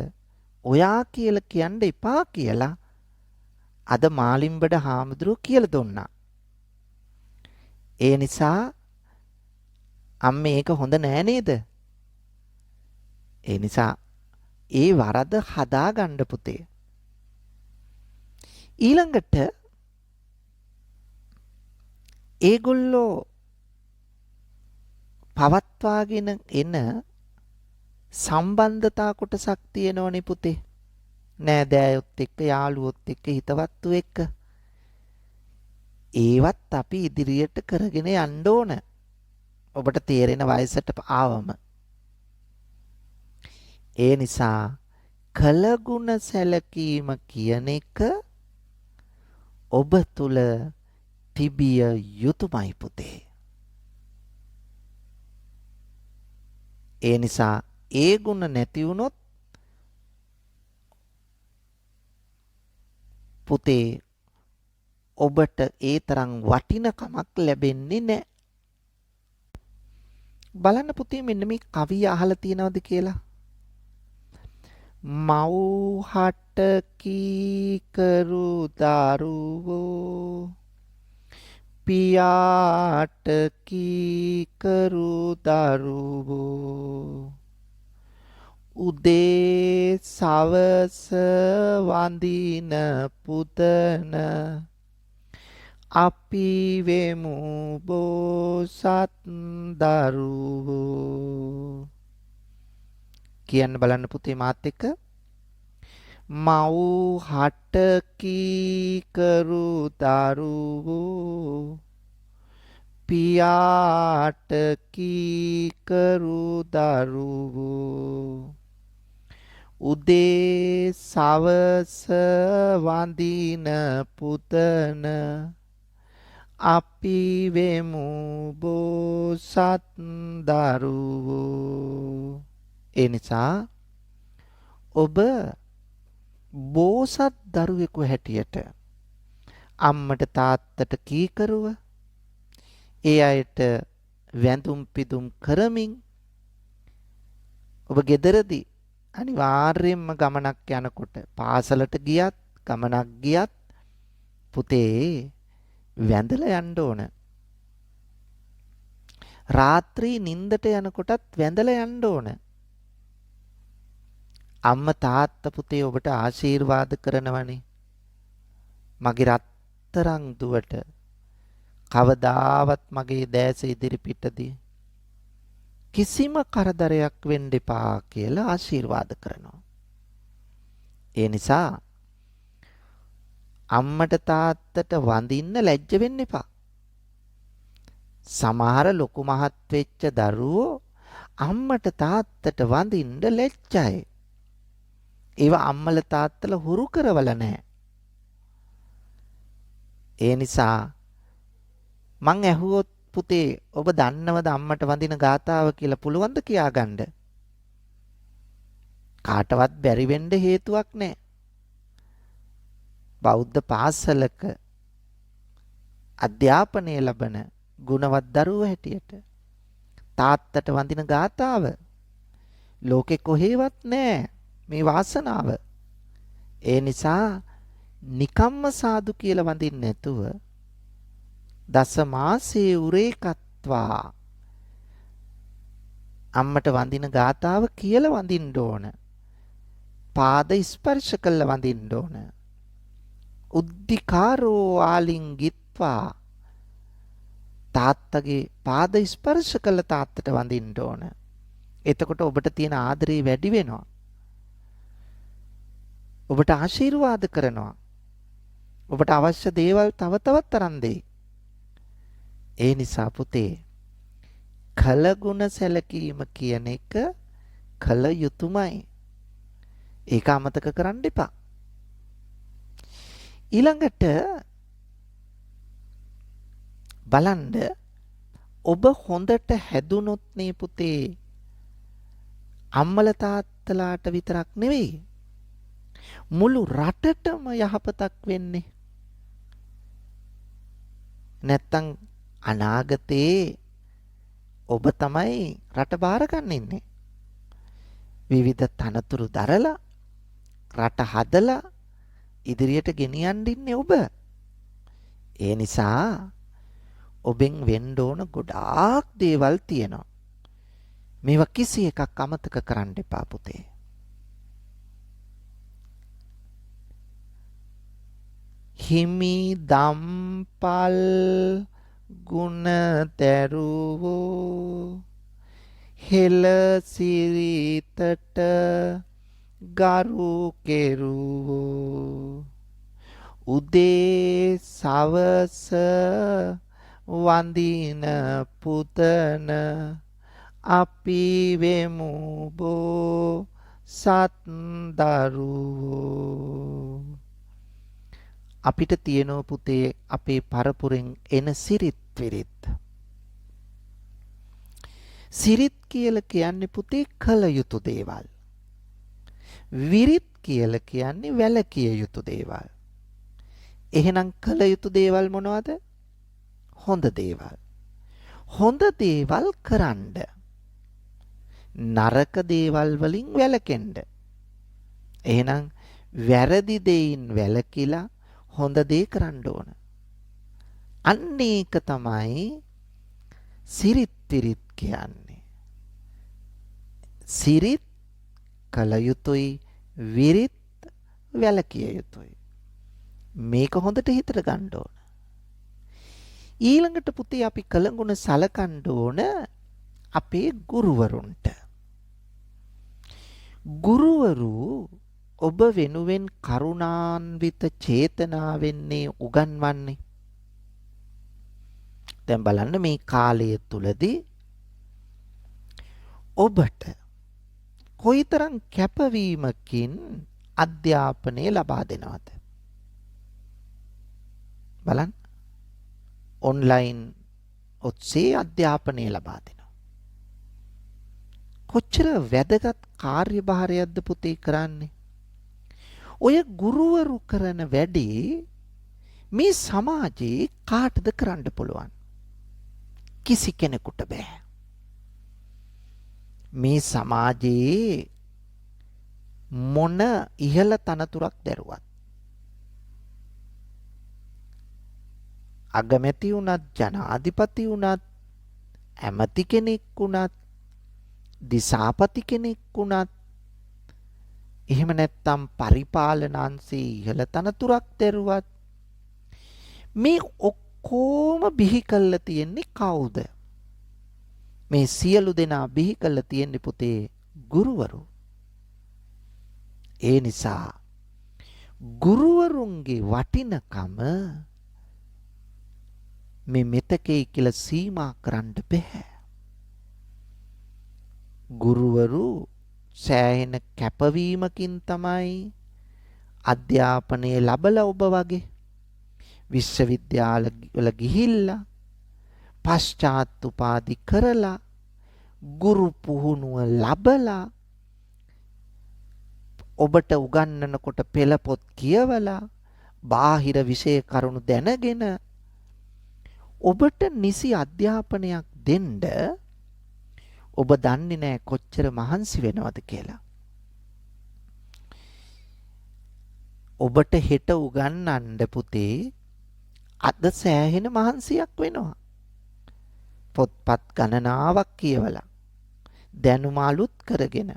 ඔයා කියලා කියන්න එපා කියලා අද මාලිම්බඩ හාමුදුරුවෝ කියලා දුන්නා. ඒ නිසා අම්මේ ඒක හොඳ නෑ නේද? ඒ නිසා ඒ වරද හදාගන්න පුතේ. ඊළඟට ඒගොල්ලෝ පවත්වාගෙන එන සම්බන්ධතා කොටසක් තියෙනවනේ පුතේ. නෑදෑයොත් එක්ක, යාළුවොත් එක්ක, හිතවත්තු එක්ක. ඒවත් අපි ඉදිරියට කරගෙන යන්න ඕන. ඔබට තේරෙන වයසට ආවම. ඒ නිසා කලගුණ සැලකීම කියන එක ඔබ තුල තිබිය යුතුයමයි පුතේ. ඒ නිසා ඒ ගුණ නැති වුණොත් පුතේ ඔබට ඒ තරම් වටිනකමක් ලැබෙන්නේ නැහැ. බලන්න පුතේ මෙන්න මේ කවිය අහලා තියෙනවද කියලා? මව්හට කීකරු දරුවෝ පියාට කීකරු දරුවෝ උදේ සවස වඳින පුතන අපි වෙමු බෝසත් දරුවෝ. කියන්න බලන්න පුතේ මාත් එක්ක. මව්හට කීකරු දරුවෝ පියාට කීකරු දරුවෝ උදේ සවස වඳින පුතන අපි වෙමු බෝසත් දරුවෝ. ඒ නිසා ඔබ බෝසත් දරුවෙකු හැටියට අම්මට තාත්තට කීකරුව ඒ අයට වැඳුම් පිදුම් කරමින් ඔබ ගෙදරදී අනිවාර්යයෙන්ම ගමනක් යනකොට පාසලට ගියත් ගමනක් ගියත් පුතේ වැඳලා යන්න ඕන. රාත්‍රී නිින්දට යනකොටත් වැඳලා යන්න ඕන. අම්මා තාත්තා පුතේ ඔබට ආශිර්වාද කරනවනේ. මගේ රත්තරන් දුවට කවදාවත් මගේ දැස ඉදිරිපිටදී කිසිම කරදරයක් වෙන්න එපා කියලා ආශිර්වාද කරනවා. ඒ නිසා අම්මට තාත්තට වඳින්න ලැජ්ජ වෙන්න එපා. සමහර ලොකු මහත් වෙච්ච දරුවෝ අම්මට තාත්තට වඳින්න ලැජ්ජයි. ඒවා අම්මල තාත්තල හුරු කරවල නැහැ. ඒ නිසා මං ඇහුවොත් පුතේ ඔබ දන්නවද අම්මට වඳින ගාතාව කියලා පුළුවන්ද කියාගන්න? කාටවත් බැරි වෙන්න හේතුවක් නැහැ. බෞද්ධ පාසලක අධ්‍යාපනය ලබන ගුණවත් දරුවෝ හැටියට තාත්තට වඳින ගාතාව ලෝකෙ කොහෙවත් නැහැ මේ වාසනාව. ඒ නිසා නිකම්ම සාදු කියලා වඳින්න නැතුව දස මාසේ උරේකත්වා අම්මට වඳින ගාතාව කියලා වඳින්න ඕන. පාද ස්පර්ශ කළ වඳින්න ඕන. උද්ධිකාරෝ ආලිංගිත්වා තාත්තගේ පාද ස්පර්ශ කළ තාත්තට වඳින්න ඕන. එතකොට ඔබට තියෙන ආදරේ වැඩි වෙනවා. ඔබට ආශිර්වාද කරනවා. ඔබට අවශ්‍ය දේවල් තව තවත් තරම් දෙයි. ඒ නිසා පුතේ කලගුණ සැලකීම කියන එක කල යුතුයමයි. ඒක අමතක කරන්න එපා. ඊළඟට බලන්න ඔබ හොඳට හැදුනොත් නේ පුතේ අම්මල තාත්තලාට විතරක් නෙවෙයි මුළු රටටම යහපතක් වෙන්නේ. නැත්තම් අනාගතේ ඔබ තමයි රට බාර ගන්න ඉන්නේ. විවිධ තනතුරු දරලා රට හදලා ඉදිරියට ගෙනියන්න ඉන්නේ ඔබ. ඒ නිසා ඔබෙන් වෙන්න ඕන ගොඩාක් දේවල් තියෙනවා. මේවා කිසි එකක් අමතක කරන්න එපා පුතේ. හිමි දම්පල් ගුණ දරුවෝ හෙළ සිරිතට ගරු කෙරුවෝ උදේ සවස වඳින පුතන අපි වෙමු බෝ සත් දරුවෝ. අපිට තියෙනව පුතේ අපේ පරපුරෙන් එන සිරිත් විරිත්. සිරිත් කියලා කියන්නේ පුතේ කල යුතු දේවල්. විරිත් කියලා කියන්නේ වැළකිය යුතු දේවල්. එහෙනම් කල යුතු දේවල් මොනවද? හොඳ දේවල්. හොඳ දේවල් කරන්න. නරක දේවල් වලින් වැළකෙන්න. එහෙනම් වැරදි දෙයින් වැළකීලා හොඳ දේ කරන්න ඕන. අන්න ඒක තමයි සිරිත් විරිත් කියන්නේ. සිරිත් කල යුතුයි, විරිත් වැළකිය යුතුයි. මේක හොඳට හිතට ගන්න ඕන. ඊළඟට පුතේ අපි කලගුණ සලකන්න ඕන අපේ ගුරුවරුන්ට. ගුරුවරු ඔබ වෙනුවෙන් කරුණාන්විත චේතනාවෙන්නේ උගන්වන්නේ. දැන් බලන්න මේ කාලය තුලදී ඔබට කොයිතරම් කැපවීමකින් අධ්‍යාපනය ලබා දෙනවද? බලන්න. ඔන්ලයින් ඔස්සේ අධ්‍යාපනය ලබා දෙනවා. කොච්චර වැදගත් කාර්යභාරයක්ද පුතේ කරන්නේ? ඔය ගුරුවරු කරන වැඩේ මේ සමාජයේ කාටද කරන්න පුළුවන්? කිසි කෙනෙකුට බෑ. මේ සමාජයේ මොන ඉහළ තනතුරක් දැරුවත් අගමැති වුණත් ජනාධිපති වුණත් ඇමති කෙනෙක් වුණත් දිසාපති කෙනෙක් වුණත් එහෙම නැත්නම් පරිපාලන අංශයේ ඉහළ තනතුරක් දැරුවත් මේ ඔක්කොම බිහි කළා තියෙන්නේ කවුද? මේ සියලු දෙනා බිහි කළා තියෙන්නේ පුතේ ගුරුවරු. ඒ නිසා ගුරුවරුන්ගේ වටිනකම මේ මෙතකේ කියලා සීමා කරන්න බෑ. ගුරුවරු සෑහෙන කැපවීමකින් තමයි අධ්‍යාපනය ලැබලා ඔබ වගේ විශ්වවිද්‍යාල වල ගිහිල්ලා පශ්චාත් උපාධි කරලා ගුරු පුහුණුව ලැබලා ඔබට උගන්වනකොට පෙළ පොත් කියවලා බාහිර විෂය කරුණු දැනගෙන ඔබට නිසි අධ්‍යාපනයක් දෙන්න ඔබ දන්නේ නැහැ කොච්චර මහන්සි වෙනවද කියලා. ඔබට හෙට උගන්වන්න පුතේ අද සෑහෙන මහන්සියක් වෙනවා. පොත්පත් ගණනාවක් කියවලා දැනුම අලුත් කරගෙන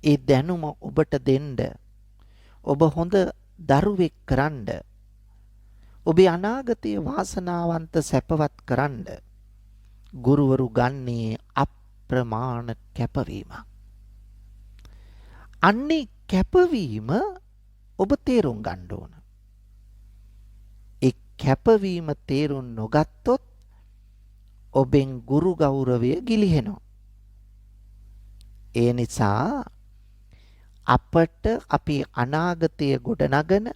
ඒ දැනුම ඔබට දෙන්න ඔබ හොඳ දරුවෙක් කරන්න ඔබේ අනාගතය වාසනාවන්ත සැපවත් කරන්න ගුරුවරු ගන්නේ අප්‍රමාණ කැපවීමක්. අන්නේ කැපවීම ඔබ තේරුම් ගන්න ඕන. ඒ කැපවීම තේරුම් නොගත්තොත් ඔබෙන් ගුරු ගෞරවය ගිලිහෙනවා. ඒ නිසා අපට අපේ අනාගතය ගොඩනගන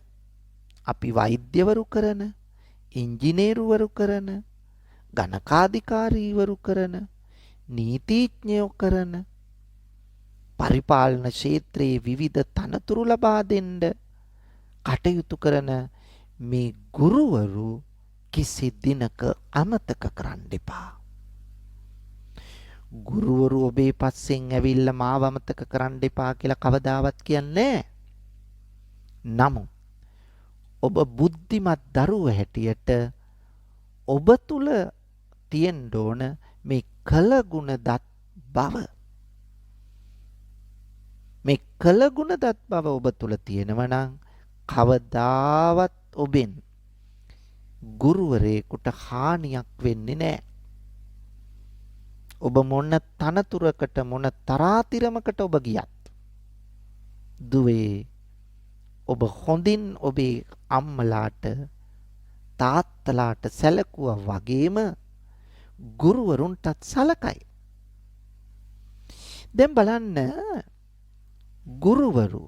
අපි වෛද්‍යවරු කරන, ඉංජිනේරුවරු කරන, ගණකාධිකාරීවරු කරන, නීතිඥයෝ කරන, පරිපාලන ක්ෂේත්‍රයේ විවිධ තනතුරු ලබා දෙන්න කටයුතු කරන මේ ගුරුවරු කිසි දිනක අමතක කරන්න එපා. ගුරුවරු ඔබේ පස්සෙන් ඇවිල්ලා මාව අමතක කරන්න එපා කියලා කවදාවත් කියන්නේ නැහැ. නමුත් ඔබ බුද්ධිමත් දරුව හැටියට ඔබ තුල තියෙන්න ඕන මේ කලගුණ දත් බව. මේ කලගුණ දත් බව ඔබ තුල තියෙනවා නම් කවදාවත් ඔබෙන් ගුරුවරයෙකුට හානියක් වෙන්නේ නැහැ. ඔබ මොන තනතුරකට මොන තරාතිරමකට ඔබ ගියත් දුවේ ඔබ හොඳින් ඔබේ අම්මලාට තාත්තලාට සැලකුවා වගේම ගුරුවරුන්ටත් සලකයි. දැන් බලන්න ගුරුවරු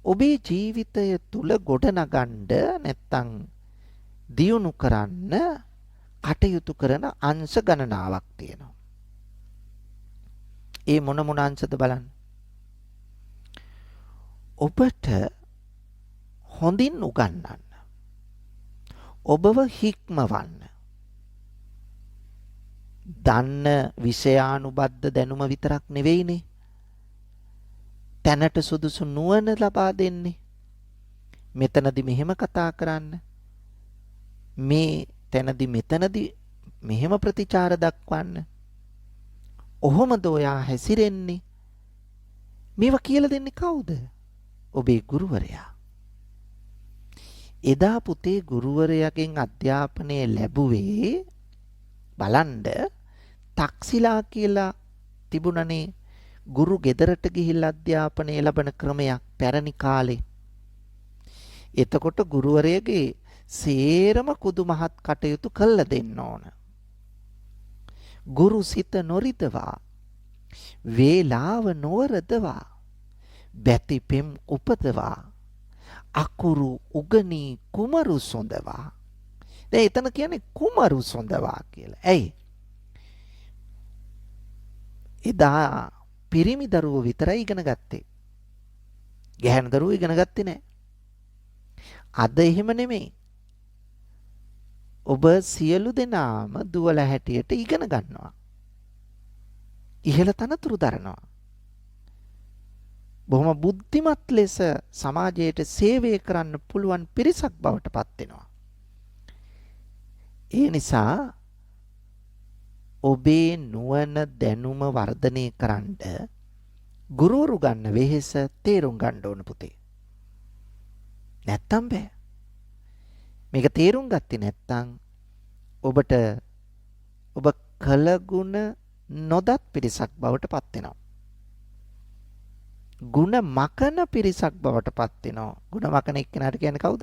ඔබේ ජීවිතය තුල ගොඩනගන්න නැත්තම් දියුණු කරන්න කටයුතු කරන අංශ ගණනාවක් තියෙනවා. ඒ මොන අංශද බලන්න. ඔබට හොඳින් උගන්වන්න. ඔබව හික්මවන්න. දන්න විෂයානුබද්ධ දැනුම විතරක් නෙවෙයිනේ. තැනට සුදුසු නුවණ ලබා දෙන්නේ. මෙතනදි මෙහෙම කතා කරන්න. මේ තැනදි මෙතනදි මෙහෙම ප්‍රතිචාර දක්වන්න. ඔහොමද ඔයා හැසිරෙන්නේ? මේවා කියලා දෙන්නේ කවුද? ඔබේ ගුරුවරයා. එදා පුතේ ගුරුවරයාගෙන් අධ්‍යාපනය ලැබුවේ බලන්න 탁සිලා කියලා තිබුණනේ ගුරු ගෙදරට ගිහිල්ලා අධ්‍යාපනය ලබන ක්‍රමයක් පැරණි කාලේ. එතකොට ගුරුවරයාගේ සේරම කුදුමහත් කටයුතු කළා දෙන්න ඕන. ගුරු සිත නොරිදවා වේලාව නොවරදවා බැති පෙම් උපදවා අකුරු උගනී කුමරු සොඳවා. දැන් එතන කියන්නේ කුමරු සොඳවා කියලා. ඇයි? එදා පිරිමි දරුවෝ විතරයි ඉගෙන ගත්තේ. ගැහැණු දරුවෝ ඉගෙන ගත්තේ නැහැ. අද එහෙම නෙමෙයි. ඔබ සියලු දෙනාම දුවල හැටියට ඉගෙන ගන්නවා. ඉහළ තනතුරු දරනවා. බොහොම බුද්ධිමත් ලෙස සමාජයට සේවය කරන්න පුළුවන් පිරිසක් බවට පත් වෙනවා. ඒ නිසා ඔබේ නුවණ දැනුම වර්ධනය කරන්න ගුරුවරු ගන්න වෙහෙස තේරුම් ගන්න ඕන පුතේ. නැත්තම් බෑ. මේක තේරුම් ගත්තේ නැත්තම් ඔබට ඔබ කලගුණ නොදත් පිරිසක් බවට පත් වෙනවා. ಗುಣ මකන පිරිසක් බවට පත් වෙනවා. ಗುಣ මකන එක්කෙනාට කියන්නේ කවුද?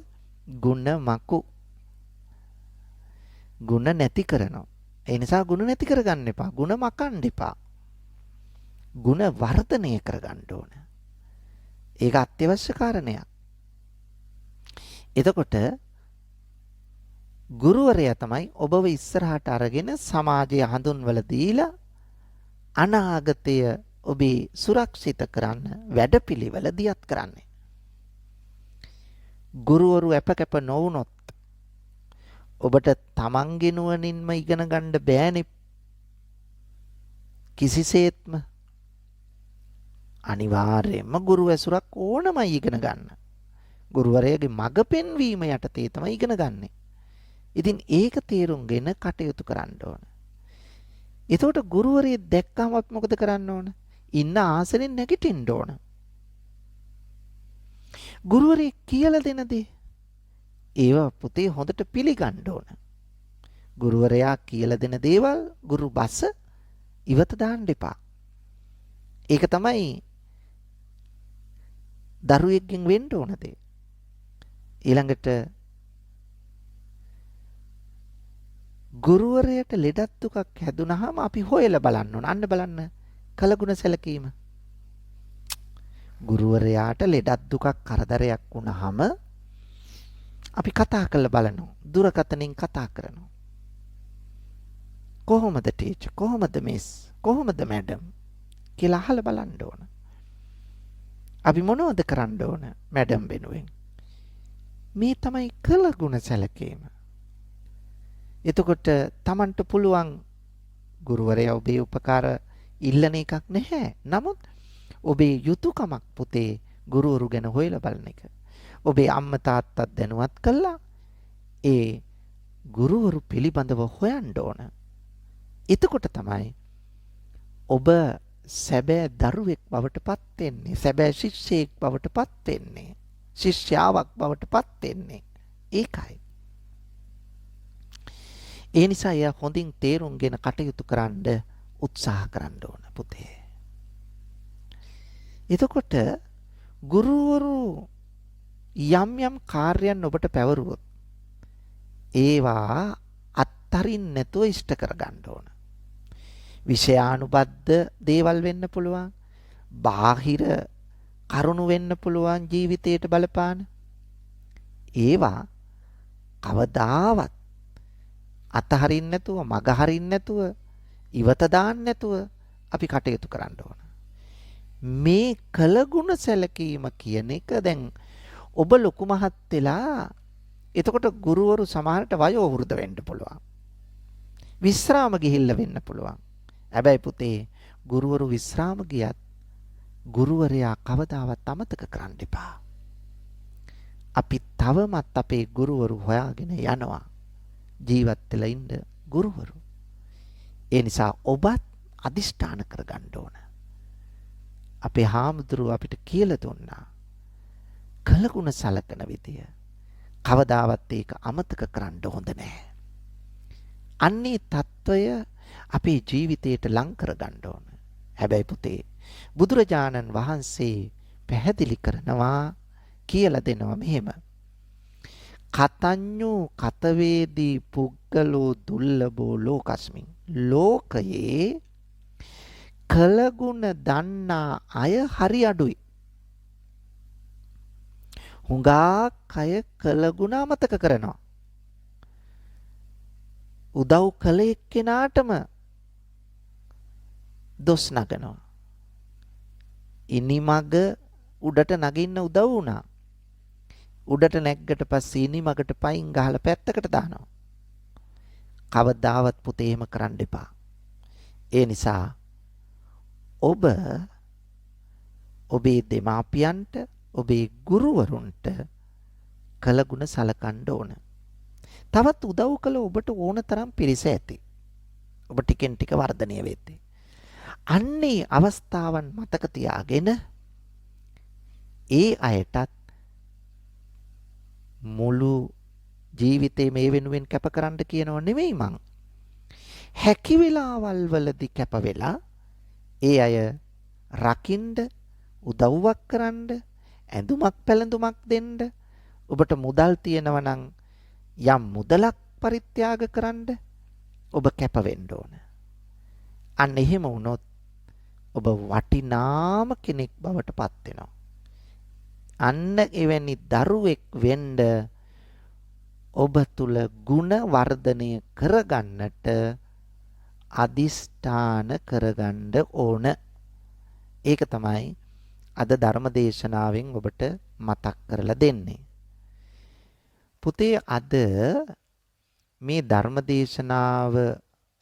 ಗುಣ මකු. ಗುಣ නැති කරනවා. ඒ නිසා ಗುಣ නැති කරගන්න එපා. ಗುಣ මකන්න එපා. ಗುಣ වර්ධනය කරගන්න ඕන. ඒක අත්‍යවශ්‍ය කාරණයක්. එතකොට ගුරුවරයා තමයි ඔබව ඉස්සරහට අරගෙන සමාජය හඳුන්වලා දීලා අනාගතය ඔබේ සුරක්ෂිත කරන්න වැඩපිළිවෙල දියත් කරන්නේ. ගුරුවරු අපකැප නොවුනොත් ඔබට තමන්ගේ නුවණින්ම ඉගෙන ගන්න බෑනේ. කිසිසේත්ම අනිවාර්යයෙන්ම ගුරු ඇසුරක් ඕනමයි ඉගෙන ගන්න. ගුරුවරයාගේ මඟ පෙන්වීම යටතේ තමයි ඉගෙන ගන්නෙ. ඉතින් ඒක තේරුම්ගෙන කටයුතු කරන්න ඕන. එතකොට ගුරුවරයෙක් දැක්කම අපි මොකද කරන්න ඕන? ඉන්න ආසනෙන් නැගිටින්න ඕන. ගුරුවරයෙක් කියලා දෙන දේ ඒවා පුතේ හොඳට පිළිගන්න ඕන. ගුරුවරයා කියලා දෙන දේවල් ගුරු බස ඉවත දාන්න එපා. ඒක තමයි දරුවෙක්ගෙන් වෙන්න ඕන දේ. ඊළඟට ගුරුවරයාට ලෙඩක් දුකක් හැදුනහම අපි හොයලා බලන්න ඕන. අන්න බලන්න කලගුණ සැලකීම. ගුරුවරයාට ලෙඩක් දුකක් කරදරයක් වුණාම අපි කතා කරලා බලනවා. දුරකථනින් කතා කරනවා. කොහොමද ටීචර්? කොහොමද මිස්? කොහොමද මැඩම්? කියලා අහලා බලන්න ඕන. අපි මොනවද කරන්න ඕන මැඩම් වෙනුවෙන්? මේ තමයි කලගුණ සැලකීම. එතකොට Tamanට පුළුවන් ගුරුවරයා ඔබේ උපකාර ඉල්ලන එකක් නැහැ. නමුත් ඔබේ යුතුයකමක් පුතේ ගුරුවරු ගැන හොයලා බලන එක. ඔබේ අම්මා තාත්තත් දැනුවත් කළා ඒ ගුරුවරු පිළිබඳව හොයන්න ඕන. එතකොට තමයි ඔබ සැබෑ දරුවෙක් බවට පත් වෙන්නේ. සැබෑ ශිෂ්‍යයෙක් බවට පත් වෙන්නේ. ශිෂ්‍යාවක් බවට පත් වෙන්නේ. ඒකයි. ඒ නිසා එයා හොඳින් තේරුම්ගෙන කටයුතු කරන්න උත්සාහ කරන්න ඕන පුතේ. එතකොට ගුරුවරු යම් යම් කාර්යයන් ඔබට පැවරුවොත් ඒවා අත්තරින් නැතුව ඉෂ්ට කරගන්න ඕන. විෂයානුබද්ධ දේවල් වෙන්න පුළුවන්. බාහිර කරුණු වෙන්න පුළුවන් ජීවිතයට බලපාන. ඒවා කවදාවත් අතහරින්න නැතුව, මග හරින්න නැතුව, ඉවත දාන්න නැතුව අපි කටයුතු කරන්න ඕන. මේ කළගුණ සැලකීම කියන එක දැන් ඔබ ලොකු මහත් වෙලා එතකොට ගුරුවරු සමහරට වයෝ වෘද්ධ වෙන්න පුළුවන්. විශ්‍රාම ගිහිල්ලා වෙන්න පුළුවන්. හැබැයි පුතේ ගුරුවරු විශ්‍රාම ගියත් ගුරුවරයා කවදාවත් අමතක කරන්න එපා. අපි තවමත් අපේ ගුරුවරු හොයාගෙන යනවා. ජීවත් වෙලා ඉන්න ගුරුවරු. ඒ නිසා ඔබත් අදිෂ්ඨාන කරගන්න ඕන. අපේ හාමුදුරුවෝ අපිට කියලා දුන්නා. කළගුණ සලකන විදිය කවදාවත් ඒක අමතක කරන්න හොඳ නැහැ. අන්නේ తত্ত্বය අපේ ජීවිතයට ලං කරගන්න ඕන. හැබැයි පුතේ බුදුරජාණන් වහන්සේ පැහැදිලි කරනවා කියලා දෙනවා මෙහෙම. කතඤ්ඤෝ කතවේදී පුග්ගලෝ දුර්ලභෝ ලෝකස්මින්. ලෝකයේ කළගුණ දන්නා අය හරි අඩුයි. හුඟක් අය කළගුණ අමතක කරනවා. උදව් කළ එක්කෙනාටම දොස් නගනවා. ඉනිමග උඩට නගින්න උදව් වුණා. උඩට නැග්ගට පස්සේ ඉනිමගට පයින් ගහලා පැත්තකට දානවා. කවදාවත් පුතේ එහෙම කරන්න එපා. ඒ නිසා ඔබ ඔබේ දෙමාපියන්ට ඔබේ ගුරුවරුන්ට කළගුණ සලකන්න ඕන. තවත් උදව් කළ ඔබට ඕන තරම් පිරිස ඇති. ඔබ ටිකෙන් ටික වර්ධනය වෙද්දී. අන්නේ අවස්ථාවන් මතක තියාගෙන ඒ අයටත් මුළු ජීවිතේ මේ වෙනුවෙන් කැප කරන්න කියනව නෙමෙයි මං. හැකි වෙලාවල් වලදී කැප වෙලා ඒ අය රකින්න උදව්වක් කරන්න ඇඳුමක් පැළඳුමක් දෙන්න ඔබට මුදල් තියෙනවා නම් යම් මුදලක් පරිත්‍යාග කරන්න ඔබ කැප වෙන්න ඕන. අන්න එහෙම වුණොත් ඔබ වටිනාම කෙනෙක් බවට පත් වෙනවා. අන්න එවැනි දරුවෙක් වෙන්න ඔබ තුල ಗುಣ වර්ධනය කරගන්නට අදිෂ්ඨාන කරගන්න ඕන. ඒක තමයි අද ධර්ම දේශනාවෙන් ඔබට මතක් කරලා දෙන්නේ. පුතේ අද මේ ධර්ම දේශනාව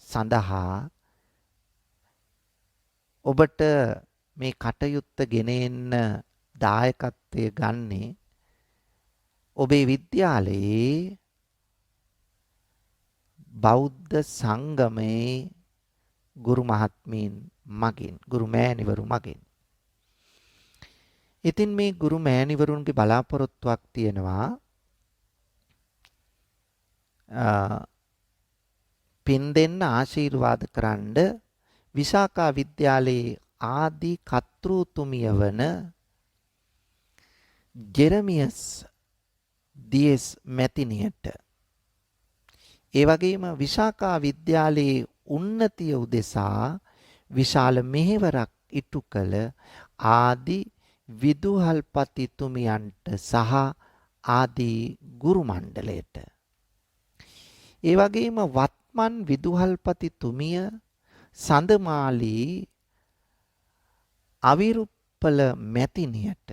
සඳහා ඔබට මේ කටයුත්ත ගෙන එන්න දායකත්වයේ ගන්නේ ඔබේ විද්‍යාලයේ බෞද්ධ සංගමේ ගුරු මහත්මීන් මගින් ගුරු මෑණිවරු මගින්. ඉතින් මේ ගුරු මෑණිවරුන්ගේ බලාපොරොත්තුවක් තියෙනවා පින් දෙන්න ආශිර්වාද කරන්න විශාකා විද්‍යාලයේ ආදි කර්තෘතුමිය වන ජෙරමියස් දියස් මැතිනියට ඒ වගේම විශාකා විද්‍යාලයේ උන්නතිය උදෙසා විශාල මෙහෙවරක් ඉටු කළ ආදි විදුහල්පතිතුමියන්ට සහ ආදී ගුරු මණ්ඩලයට ඒ වගේම වත්මන් විදුහල්පතිතුමිය සඳමාලී අවිරුප්පල මැතිනියට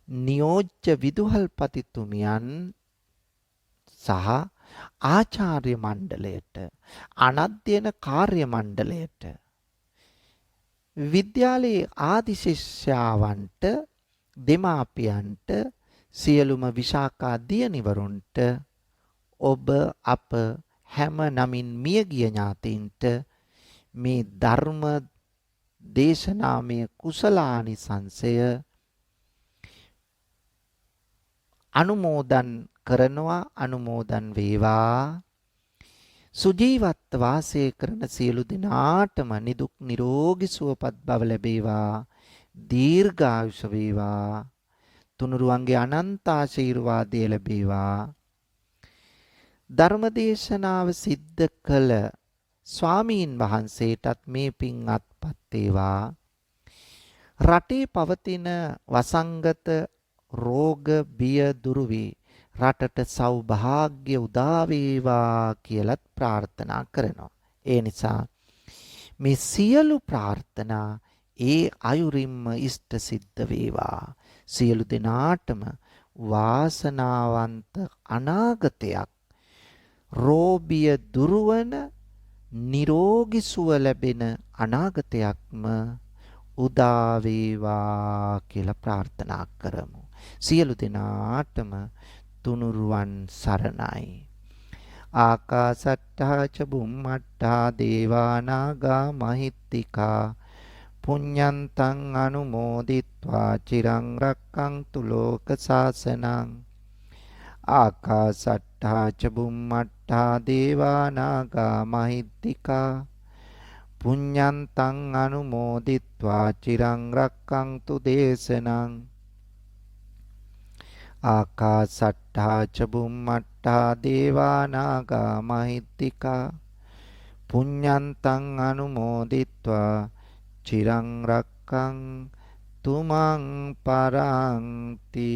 නියෝජ්‍ය විදුහල්පතිතුමියන් සහ ආචාර්ය මණ්ඩලයට අනධ්‍යයන කාර්ය මණ්ඩලයට විද්‍යාලයේ ආදි ශිෂ්‍යාවන්ට දෙමාපියන්ට සියලුම විශාකා දියණිවරුන්ට ඔබ අප හැම නමින් මියගිය ඥාතීන්ට මේ ධර්ම දේශනාමය කුසලානිසංසය අනුමෝදන් කරනවා අනුමෝදන් වේවා සුජීවත්ව වාසය කරන සියලු දෙනාටම නිදුක් නිරෝගී සුවපත් භව ලැබේවා. දීර්ඝායුෂ වේවා. තුනුරුවන්ගේ අනන්ත ආශිර්වාදය ලැබේවා. ධර්මදේශනාව සිද්ධ කළ ස්වාමීන් වහන්සේටත් මේ පින් අත්පත් වේවා. රටේ පවතින වසංගත රෝග බිය දුරු වී රටට සෞභාග්‍ය උදා වේවා කියලත් ප්‍රාර්ථනා කරනවා. ඒ නිසා මේ සියලු ප්‍රාර්ථනා ඒ අයුරින්ම ඉෂ්ට සිද්ධ වේවා. සියලු දෙනාටම වාසනාවන්ත අනාගතයක් රෝගිය දුරවන නිරෝගී සුව ලැබෙන අනාගතයක්ම උදා වේවා කියලා ප්‍රාර්ථනා කරමු. සියලු දෙනාටම තුනුරුවන් සරණයි. ආකාසට්ටා ච බුම්මට්ටා දේවා නාග මහිත්‍තිකා පුඤ්ඤන්තං අනුමෝදිත්වා චිරං රක්ඛන්තු ලෝක සාසනං. ආකාසට්ටා ච බුම්මට්ටා දේවා නාග මහිත්‍තිකා පුඤ්ඤන්තං අනුමෝදිත්වා චිරං රක්ඛන්තු දේශනං. ආකාසට්ටා ච බුම්මට්ටා දේවා නාග මහිත්‍තිකා පුඤ්ඤන්තං අනුමෝදිත්වා චිරං රක්ඛන්තු මං පරන්ති.